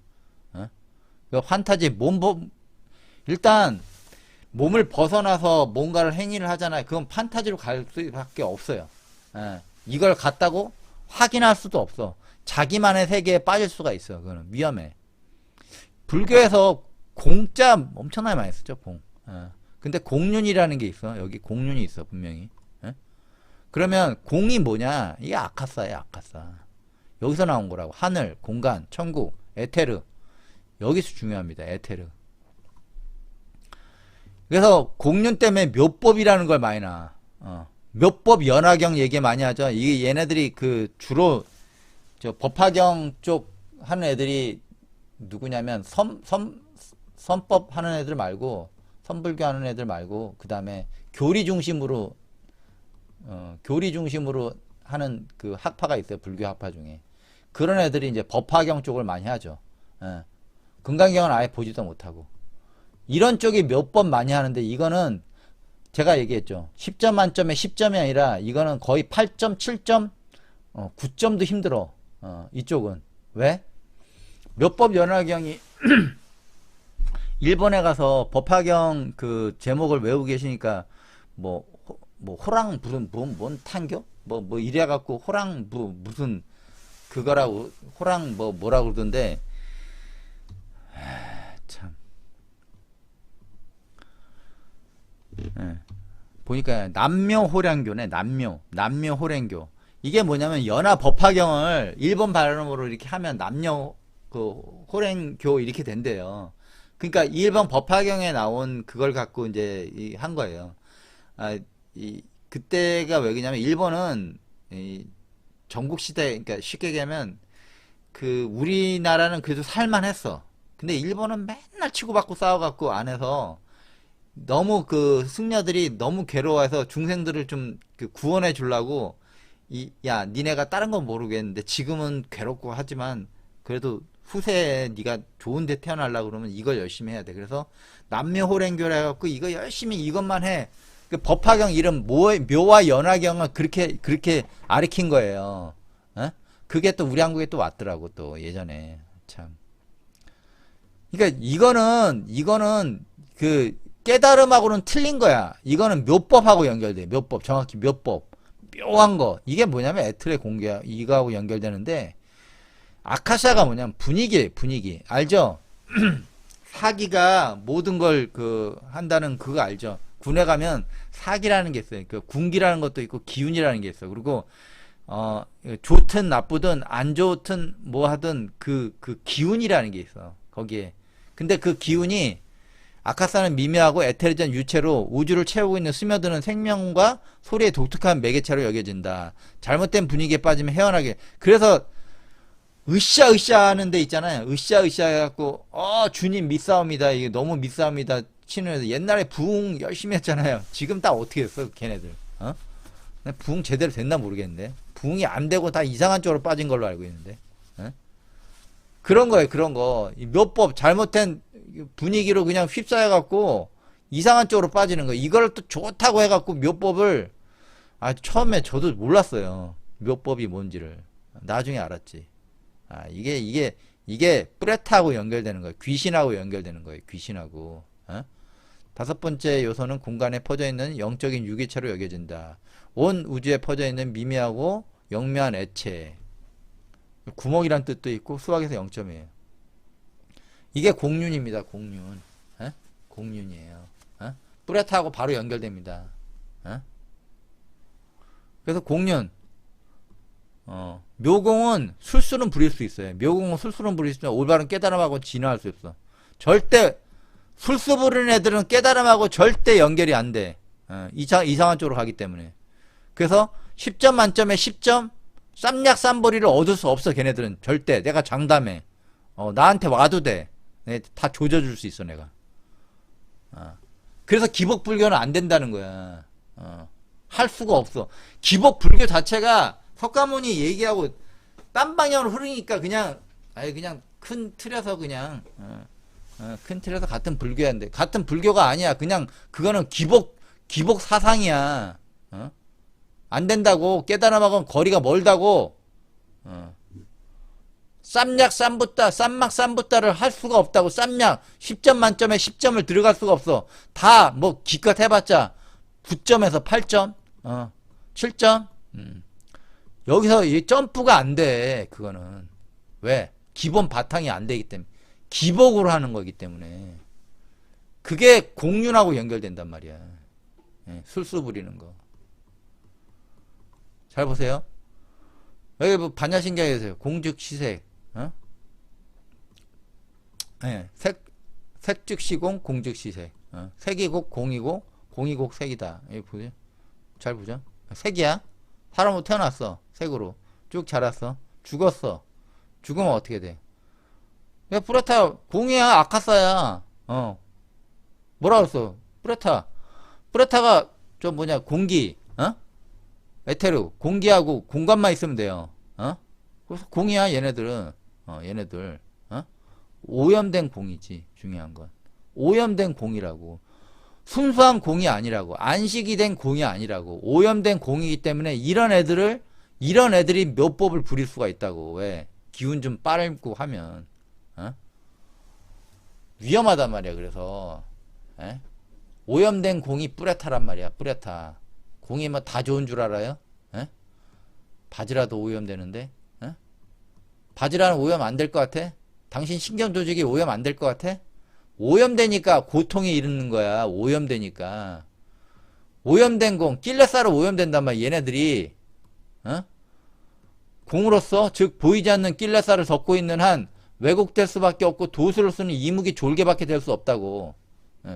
환타지 일단 몸을 벗어나서 뭔가를 행위를 하잖아요. 그건 판타지로 갈 수밖에 없어요. 이걸 갔다고 확인할 수도 없어. 자기만의 세계에 빠질 수가 있어. 그거는 위험해. 불교에서 공짜 엄청나게 많이 쓰죠. 공. 근데 공륜이라는 게 있어. 여기 공륜이 있어 분명히. 그러면 공이 뭐냐? 이게 아카사예요. 아카사. 여기서 나온 거라고. 하늘, 공간, 천국, 에테르. 여기서 중요합니다. 에테르. 그래서 공륜 때문에 묘법이라는 걸 많이 나. 묘법 연화경 얘기 많이 하죠. 이게 얘네들이 그 주로 저 법화경 쪽 하는 애들이 누구냐면 선법 하는 애들 말고 선불교 하는 애들 말고 그 다음에 교리 중심으로 하는 그 학파가 있어요. 불교 학파 중에. 그런 애들이 이제 법화경 쪽을 많이 하죠. 금강경은 아예 보지도 못하고. 이런 쪽이 몇 번 많이 하는데 이거는 제가 얘기했죠. 10점 만점에 10점이 아니라 이거는 거의 8점, 7점, 9점도 힘들어. 이쪽은. 왜? 묘법 연화경이 일본에 가서 법화경 그 제목을 외우고 계시니까 뭐 호랑 무슨 뭔 탄교? 뭐 이래 갖고 호랑 무슨 그거라고 호랑 뭐라고 그러던데 참. 보니까 남묘호량교네. 남묘호량교. 이게 뭐냐면 연화 법화경을 일본 발음으로 이렇게 하면 남녀 그 호랭교 이렇게 된대요. 그러니까 일본 법화경에 나온 그걸 갖고 이제 한 거예요. 그때가 왜 그러냐면 일본은 전국 시대, 그러니까 쉽게 얘기하면 그 우리나라는 그래도 살만했어. 근데 일본은 맨날 치고받고 싸워갖고 안에서 너무 그 승려들이 너무 괴로워해서 중생들을 좀 그 구원해 주려고 야 니네가 다른 건 모르겠는데 지금은 괴롭고 하지만 그래도 후세에 네가 좋은데 태어나려고 그러면 이걸 열심히 해야 돼. 그래서 남묘호랭교라 해갖고 이거 열심히 이것만 해. 그 법화경 이름 묘와 연화경을 그렇게 아리킨 거예요. 그게 또 우리 한국에 또 왔더라고 또 예전에 참. 그러니까 이거는 그 깨달음하고는 틀린 거야. 이거는 묘법하고 연결돼. 묘법 정확히 묘법 묘한 거. 이게 뭐냐면 에틀의 공개야. 이거하고 연결되는데 아카샤가 뭐냐면 분위기 알죠? 사기가 모든 걸 그 한다는 그거 알죠? 군에 가면 사기라는 게 있어요. 그 군기라는 것도 있고 기운이라는 게 있어. 그리고 좋든 나쁘든 안 좋든 뭐 하든 그 기운이라는 게 있어. 거기에. 근데 그 기운이 아카사는 미묘하고 에테르전 유체로 우주를 채우고 있는 스며드는 생명과 소리의 독특한 매개체로 여겨진다. 잘못된 분위기에 빠지면 헤어나게. 그래서 으쌰으쌰 하는 데 있잖아요. 으쌰으쌰 해갖고 주님 밑싸움이다. 이게 너무 밑싸움이다. 치는 애들. 옛날에 부흥 열심히 했잖아요. 지금 딱 어떻게 했어 걔네들. 부흥 제대로 됐나 모르겠는데. 부흥이 안 되고 다 이상한 쪽으로 빠진 걸로 알고 있는데. 그런 거예요. 그런 거. 묘법 잘못된 분위기로 그냥 휩싸여갖고 이상한 쪽으로 빠지는 거. 이걸 또 좋다고 해갖고 묘법을 처음에 저도 몰랐어요. 묘법이 뭔지를. 나중에 알았지. 이게 뿌레타하고 연결되는 거예요. 귀신하고 연결되는 거예요. 귀신하고. 다섯 번째 요소는 공간에 퍼져 있는 영적인 유기체로 여겨진다. 온 우주에 퍼져 있는 미미하고 영묘한 액체. 구멍이란 뜻도 있고 수학에서 0점이에요. 이게 공륜입니다. 공륜. 공륜이에요. 뿌레타하고 바로 연결됩니다. 그래서 공륜. 묘공은 술술은 부릴 수 있어요. 묘공은 술술은 부릴 수 있지만 올바른 깨달음하고 진화할 수 없어. 절대 술수 부르는 애들은 깨달음하고 절대 연결이 안 돼. 이상한 쪽으로 가기 때문에. 그래서 10점 만점에 10점 쌈약 쌈버리를 얻을 수 없어. 걔네들은 절대. 내가 장담해. 나한테 와도 돼. 다 조져줄 수 있어 내가. 그래서 기복불교는 안 된다는 거야. 할 수가 없어. 기복불교 자체가 석가모니 얘기하고 딴 방향으로 흐르니까 그냥 큰 틀에서 그냥 큰 틀에서 같은 불교인데 같은 불교가 아니야. 그냥 그거는 기복 사상이야. 안 된다고. 깨달음하고는 거리가 멀다고. 쌈약 쌈붓다 쌈막 쌈붓다를 할 수가 없다고. 쌈약 10점 만점에 10점을 들어갈 수가 없어. 다 뭐 기껏 해봤자 9점에서 8점 7점. 여기서 이 점프가 안 돼. 그거는 왜? 기본 바탕이 안 되기 때문에. 기복으로 하는 거기 때문에. 그게 공륜하고 연결된단 말이야. 술수 부리는 거. 잘 보세요. 여기 뭐 반야신경에 계세요. 공즉시색. 색즉시공 공즉시색. 색이고 공이고 공이고 색이다. 여기 보세요. 잘 보죠. 색이야. 사람으로 태어났어. 색으로 쭉 자랐어. 죽었어. 죽으면 어떻게 돼? 야, 뿌레타 공이야. 아카사야. 뭐라 그랬어? 뿌레타가 저 뭐냐 공기. 에테르 공기하고 공간만 있으면 돼요. 그래서 공이야. 얘네들은 얘네들 오염된 공이지. 중요한 건 오염된 공이라고. 순수한 공이 아니라고. 안식이 된 공이 아니라고. 오염된 공이기 때문에 이런 애들이 묘법을 부릴 수가 있다고. 왜? 기운 좀 빨고 하면 위험하단 말이야. 그래서 오염된 공이 뿌레타란 말이야. 뿌레타. 공이 뭐 다 좋은 줄 알아요? 바지라도 오염되는데? 바지라는 오염 안 될 것 같아? 당신 신경 조직이 오염 안 될 것 같아? 오염되니까 고통이 이르는 거야. 오염되니까. 오염된 공, 낄레사로 오염된단 말이야. 얘네들이 공으로서 즉 보이지 않는 낄레사를 덮고 있는 한 왜곡될 수밖에 없고 도수로서는 이무기 졸개밖에 될 수 없다고.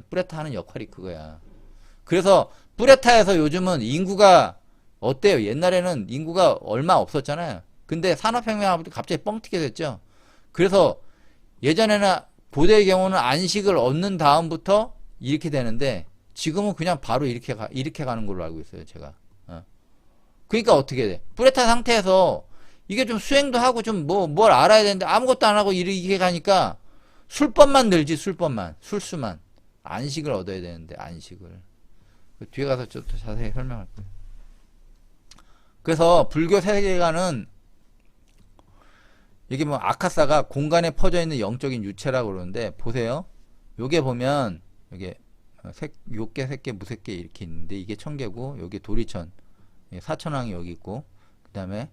뿌레타 하는 역할이 그거야. 그래서 뿌레타에서 요즘은 인구가 어때요? 옛날에는 인구가 얼마 없었잖아요. 근데 산업혁명하고 갑자기 뻥튀게 됐죠. 그래서 예전에는 고대의 경우는 안식을 얻는 다음부터 이렇게 되는데 지금은 그냥 바로 이렇게 가는 걸로 알고 있어요. 제가. 그러니까 어떻게 돼? 뿌레타 상태에서 이게 좀 수행도 하고 좀 뭘 알아야 되는데 아무것도 안 하고 이렇게 가니까 술법만 늘지. 술수만 안식을 얻어야 되는데 안식을. 뒤에 가서 좀 더 자세히 설명할 거예요. 그래서 불교 세계관은 이게 뭐 아카사가 공간에 퍼져 있는 영적인 유체라고 그러는데 보세요. 요게 보면 요게 요께 색계 무색계 이렇게 있는데 이게 천계고 여기 도리천 사천왕이 여기 있고 그 다음에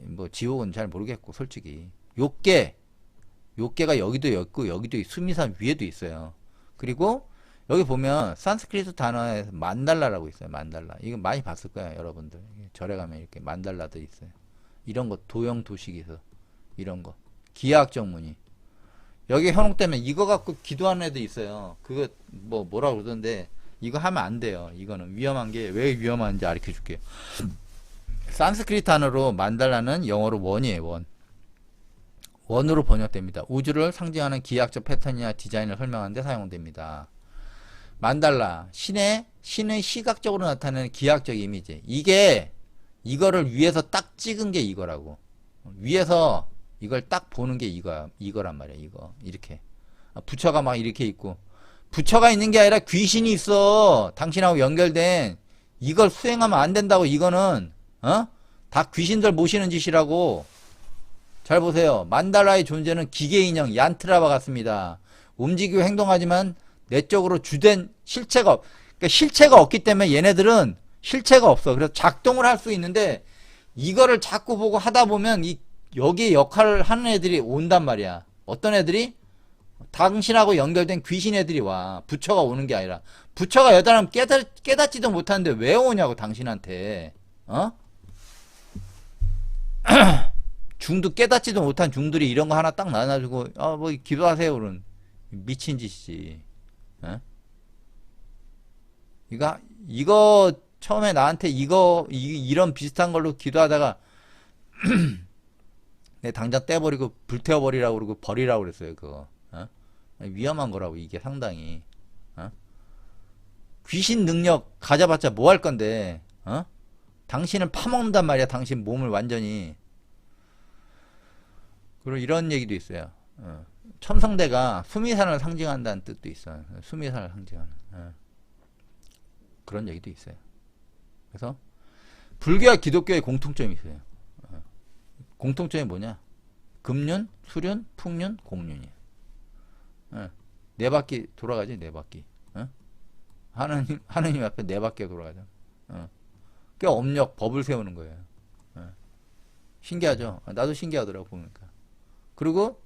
뭐 지옥은 잘 모르겠고 솔직히 요께가 여기도 있고 여기도 수미산 위에도 있어요. 그리고 여기 보면 산스크리트 단어에 만달라라고 있어요. 만달라. 이거 많이 봤을 거예요, 여러분들. 절에 가면 이렇게 만달라도 있어요. 이런 거 도형 도식에서 이런 거 기하학적 무늬. 여기 현혹되면 이거 갖고 기도하는 애도 있어요. 그거 뭐라 그러던데 이거 하면 안 돼요. 이거는 위험한 게 왜 위험한지 가르쳐 줄게요. 산스크리트 단어로 만달라는 영어로 원이에요. 원으로 번역됩니다. 우주를 상징하는 기하학적 패턴이나 디자인을 설명하는 데 사용됩니다. 만달라, 신의 시각적으로 나타내는 기하학적 이미지. 이거를 위에서 딱 찍은 게 이거라고. 위에서 이걸 딱 보는 게 이거란 말이야. 이거 이렇게 부처가 막 이렇게 있고, 부처가 있는 게 아니라 귀신이 있어. 당신하고 연결된. 이걸 수행하면 안 된다고. 이거는 다 귀신들 모시는 짓이라고. 잘 보세요. 만달라의 존재는 기계인형 얀트라와 같습니다. 움직이고 행동하지만 내적으로 주된 그러니까 실체가 없기 때문에 얘네들은 실체가 없어. 그래서 작동을 할 수 있는데 이거를 자꾸 보고 하다 보면 여기에 역할을 하는 애들이 온단 말이야. 어떤 애들이? 당신하고 연결된 귀신 애들이 와. 부처가 오는 게 아니라. 부처가 여자는 깨닫지도 못하는데 왜 오냐고 당신한테. 중도 깨닫지도 못한 중들이 이런 거 하나 딱 나눠주고 뭐 기도하세요. 그런 미친 짓이지. 이거 처음에 나한테 이런 비슷한 걸로 기도하다가 내 당장 떼버리고 불태워버리라고 그러고 버리라고 그랬어요. 그거 위험한 거라고. 이게 상당히 귀신 능력 가져봤자 뭐 할 건데 당신을 파먹는단 말이야. 당신 몸을 완전히. 그리고 이런 얘기도 있어요. 첨성대가 수미산을 상징한다는 뜻도 있어요. 수미산을 상징하는 그런 얘기도 있어요. 그래서 불교와 기독교의 공통점이 있어요. 공통점이 뭐냐? 금륜, 수륜, 풍륜, 공륜이에요. 네 바퀴 돌아가지, 네 바퀴. 하느님 앞에 네 바퀴가 돌아가죠. 그게 업력, 법을 세우는 거예요. 신기하죠? 나도 신기하더라고, 보니까. 그리고,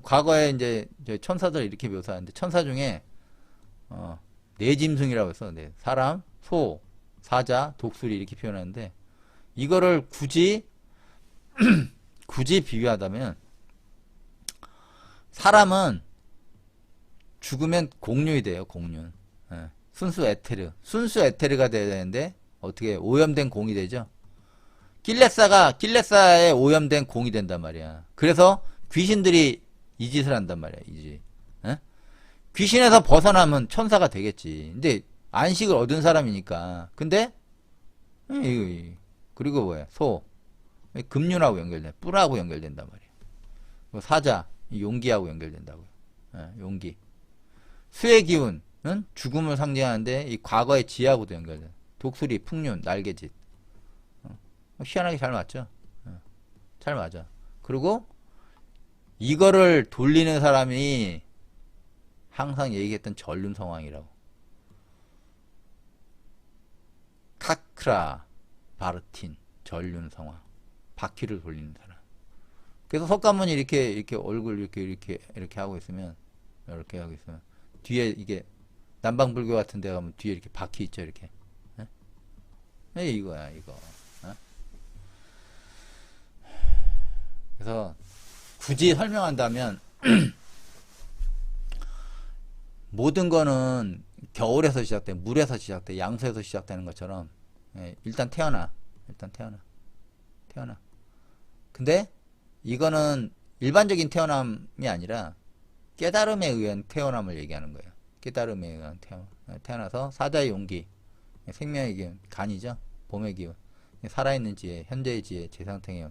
과거에 이제, 천사들 이렇게 묘사하는데, 천사 중에, 네 짐승이라고 해서, 네, 사람, 소, 사자, 독수리 이렇게 표현하는데, 이거를 굳이 비유하다면, 사람은 죽으면 공륜이 돼요, 공륜. 순수 에테르가 돼야 되는데, 어떻게, 오염된 공이 되죠? 낄레사에 오염된 공이 된단 말이야. 그래서 귀신들이 이 짓을 한단 말이야, 이 짓. 귀신에서 벗어나면 천사가 되겠지. 근데 안식을 얻은 사람이니까. 근데 그리고 뭐야? 소. 금륜하고 연결돼. 뿔하고 연결된단 말이야. 사자. 용기하고 연결된다고요. 용기. 수의 기운은 죽음을 상징하는데 이 과거의 지하고도 연결돼. 독수리, 풍륜, 날개짓. 희한하게 잘 맞죠? 잘 맞아. 그리고 이거를 돌리는 사람이 항상 얘기했던 전륜 상황이라고. 카크라 바르틴 전륜 상황. 바퀴를 돌리는 사람. 그래서 석가모니 이렇게 얼굴 이렇게 하고 있으면 이렇게 하고 있으면 뒤에 이게 남방불교 같은 데 가면 뒤에 이렇게 바퀴 있죠, 이렇게. 이거야, 이거. 그래서 굳이 설명한다면 모든 거는 겨울에서 시작돼, 물에서 시작돼, 양수에서 시작되는 것처럼 일단 태어나. 근데 이거는 일반적인 태어남이 아니라 깨달음에 의한 태어남을 얘기하는 거예요. 깨달음에 의한 태어나서 사자의 용기, 생명의 기운, 간이죠. 봄의 기운, 살아있는 지혜, 현재의 지혜, 재상탱의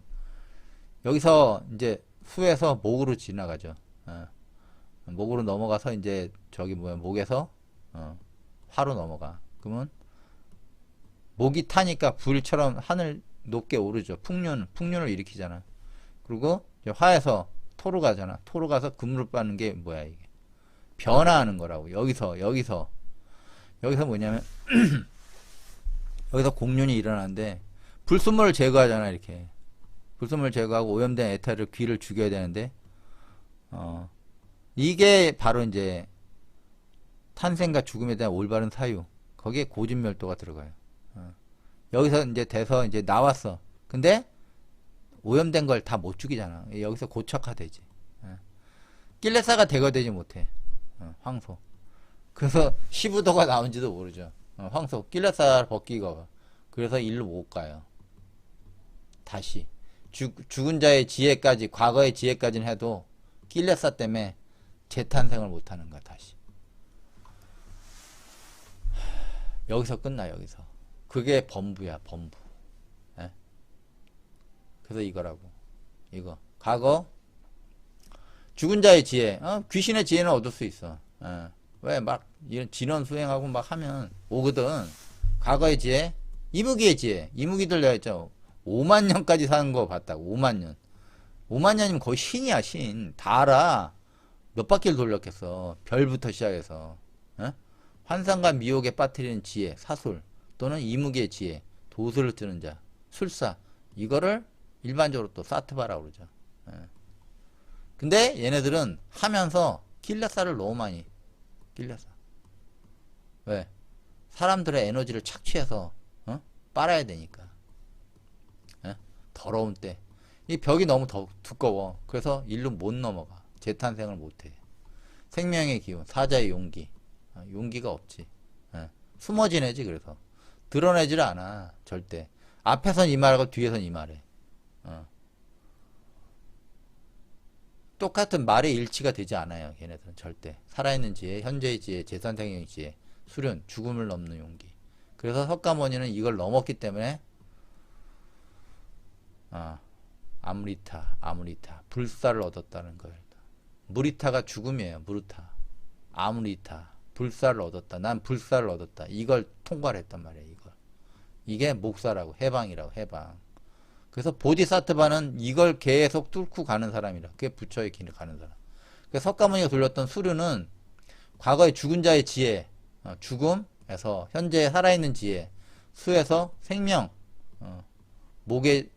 여기서 이제 수에서 목으로 지나가죠. 목으로 넘어가서 이제 저기 뭐야, 목에서 화로 넘어가. 그러면 목이 타니까 불처럼 하늘 높게 오르죠. 풍륜을 일으키잖아. 그리고 이제 화에서 토로 가잖아. 토로 가서 금으로 빠는 게 뭐야, 이게 변화하는 거라고. 여기서 뭐냐면 여기서 공륜이 일어나는데 불순물을 제거하잖아. 이렇게 불순물을 제거하고 오염된 에터를 귀를 죽여야 되는데 이게 바로 이제 탄생과 죽음에 대한 올바른 사유. 거기에 고진멸도가 들어가요. 여기서 이제 돼서 이제 나왔어. 근데 오염된 걸 다 못 죽이잖아. 여기서 고착화되지. 낄레사가 대거되지 못해. 황소. 그래서 시부도가 나온지도 모르죠. 황소 낄레사를 벗기고. 그래서 일로 못 가요. 다시 죽은 자의 지혜까지, 과거의 지혜까지는 해도 낄레사 때문에 재탄생을 못하는 거야. 다시 여기서 끝나. 여기서 그게 범부야, 범부. 그래서 이거라고. 이거 과거 죽은 자의 지혜, 귀신의 지혜는 얻을 수 있어. 왜 막 이런 진원 수행하고 막 하면 오거든. 과거의 지혜, 이무기의 지혜. 이무기들 내가 했죠. 5만 년까지 사는 거 봤다고. 5만 년. 5만 년이면 거의 신이야, 신. 다 알아. 몇 바퀴를 돌렸겠어. 별부터 시작해서. 환상과 미혹에 빠뜨리는 지혜, 사술 또는 이무기의 지혜, 도수를 뜨는 자, 술사. 이거를 일반적으로 또 사트바라고 그러죠. 근데 얘네들은 하면서 낄레사를 너무 많이. 낄레사. 왜? 사람들의 에너지를 착취해서 빨아야 되니까. 더러운 때. 이 벽이 너무 두꺼워. 그래서 일로 못 넘어가. 재탄생을 못해. 생명의 기운, 사자의 용기. 용기가 없지. 숨어 지내지. 그래서 드러내질 않아. 절대. 앞에선 이 말하고 뒤에선 이 말해. 똑같은 말의 일치가 되지 않아요. 걔네들은 절대. 살아있는 지혜, 현재의 지혜, 재산생명의 지혜, 수련, 죽음을 넘는 용기. 그래서 석가모니는 이걸 넘었기 때문에 아무리타 불사를 얻었다는 걸 무리타가 죽음이에요. 무르타, 아무리타, 불사를 얻었다. 난 불사를 얻었다. 이걸 통과를 했단 말이에요. 이게 목사라고, 해방이라고, 해방. 그래서 보디사트바는 이걸 계속 뚫고 가는 사람이라. 그게 부처의 길을 가는 사람. 그래서 석가모니가 돌렸던 수류는 과거의 죽은 자의 지혜, 죽음에서 현재 살아있는 지혜, 수에서 생명, 목의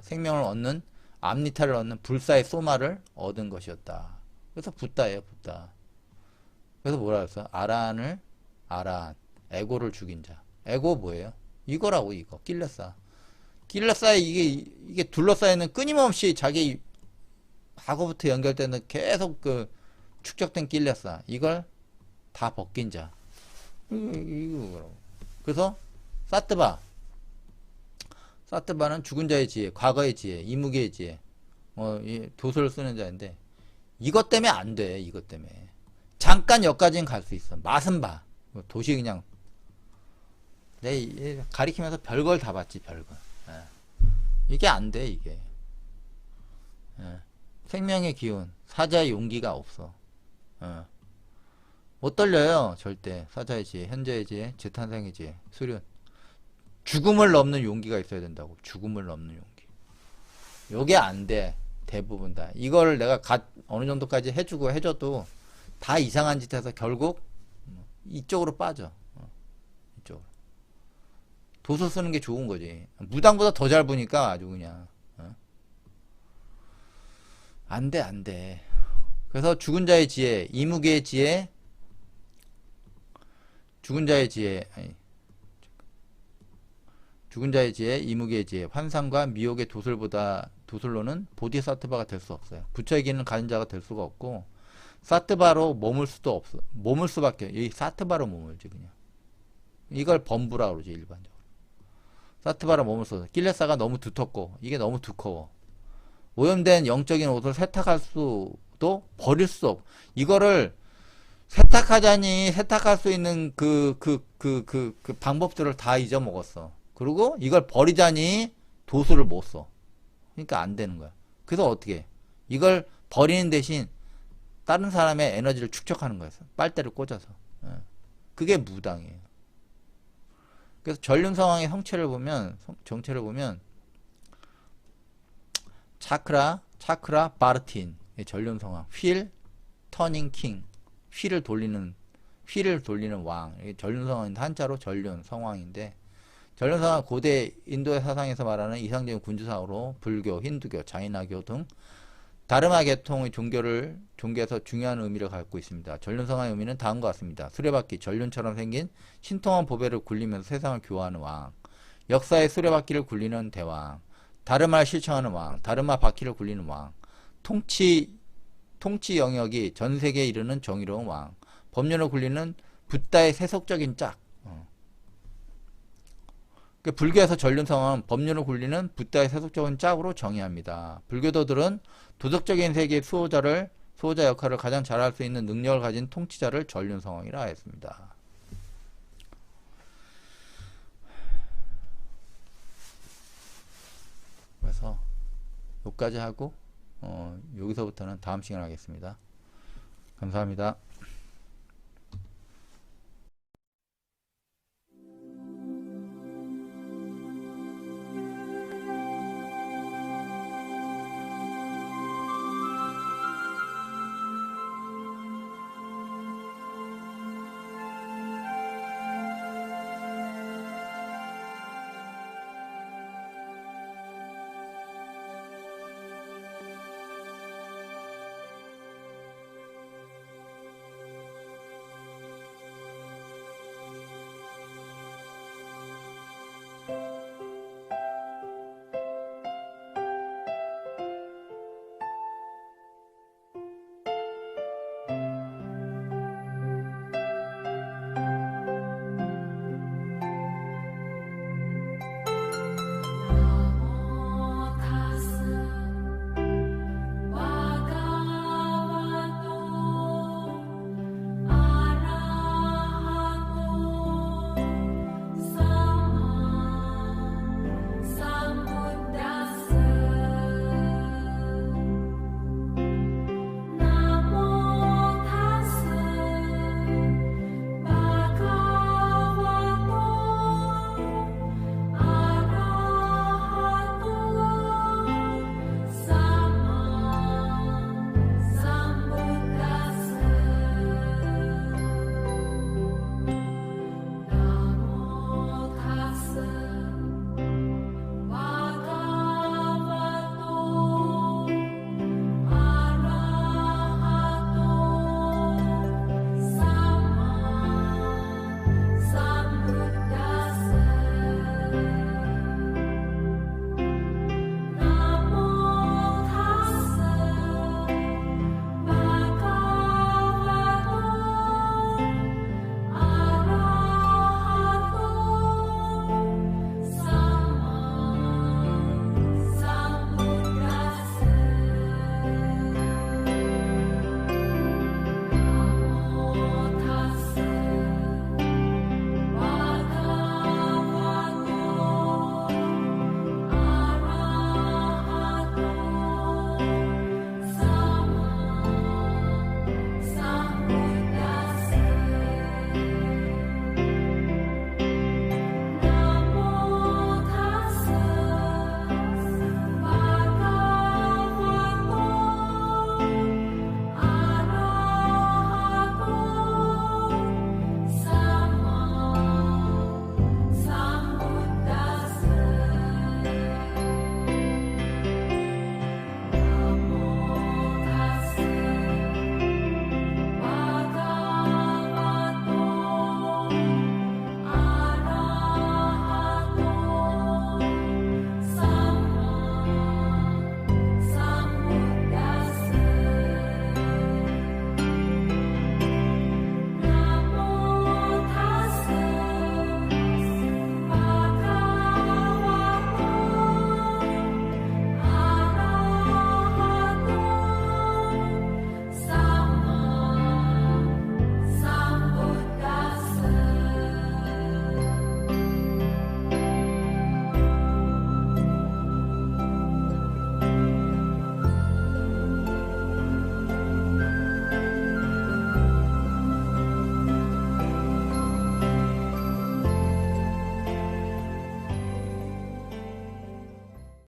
생명을 얻는, 암리타를 얻는 불사의 소마를 얻은 것이었다. 그래서 붓다예요, 붓다. 그래서 뭐라 그랬어? 아라한, 에고를 죽인 자. 에고 뭐예요? 이거라고, 이거. 길레사에 이게 둘러싸이는, 끊임없이 자기 과거부터 연결되는 계속 그 축적된 길레사. 이걸 다 벗긴 자. 이거라고. 그래서 사트바는 죽은 자의 지혜, 과거의 지혜, 이무기의 지혜, 도서를 쓰는 자인데, 이것 때문에 안 돼. 이것 때문에 잠깐 여기까지는 갈 수 있어. 맛은 봐. 도시 그냥 내 가리키면서 별걸 다 봤지. 별걸. 이게 안 돼. 이게 생명의 기운, 사자의 용기가 없어. 못 떨려요. 절대. 사자의 지혜, 현재의 지혜, 재탄생의 지혜, 수륜. 죽음을 넘는 용기가 있어야 된다고. 죽음을 넘는 용기. 요게 안 돼. 대부분 다. 이걸 내가 어느 정도까지 해줘도 다 이상한 짓 해서 결국 이쪽으로 빠져. 이쪽으로. 도서 쓰는 게 좋은 거지. 무당보다 더 잘 보니까 아주 그냥. 안 돼. 그래서 죽은 자의 지혜, 이무기의 지혜, 죽은 자의 지혜, 이무기의 지혜, 환상과 미혹의 도술로는 보디사트바가 될 수 없어요. 부처의 길을 가진 자가 될 수가 없고, 사트바로 머물 수도 없어. 머물 수밖에. 이 사트바로 머물지 그냥. 이걸 범부라 그러지 일반적으로. 사트바로 머물 수 없어. 길레사가 너무 두텁고, 이게 너무 두꺼워. 오염된 영적인 옷을 세탁할 수도 버릴 수 없고, 이거를 세탁할 수 있는 그 방법들을 다 잊어먹었어. 그리고 이걸 버리자니 도수를 못 써. 그러니까 안 되는 거야. 그래서 어떻게 해? 이걸 버리는 대신 다른 사람의 에너지를 축적하는 거였어. 빨대를 꽂아서. 그게 무당이에요. 그래서 전륜 상황의 정체를 보면 차크라 바르틴 전륜 상황, 휠 터닝 킹, 휠을 돌리는 왕. 전륜 상황인데 한자로 전륜 성왕인데, 전륜 상황 고대 인도의 사상에서 말하는 이상적인 군주상으로 불교, 힌두교, 자이나교 등 다르마 계통의 종교에서 중요한 의미를 갖고 있습니다. 전륜성화의 의미는 다음과 같습니다. 수레바퀴, 전륜처럼 생긴 신통한 보배를 굴리면서 세상을 교화하는 왕, 역사의 수레바퀴를 굴리는 대왕, 다르마를 실천하는 왕, 다르마 바퀴를 굴리는 왕, 통치 영역이 전 세계에 이르는 정의로운 왕, 법륜을 굴리는 붓다의 세속적인 짝. 불교에서 전륜성화는 법륜을 굴리는 붓다의 세속적인 짝으로 정의합니다. 불교도들은 도덕적인 세계의 수호자 역할을 가장 잘할 수 있는 능력을 가진 통치자를 전륜성왕이라 했습니다. 그래서 여기까지 하고 여기서부터는 다음 시간에 하겠습니다. 감사합니다.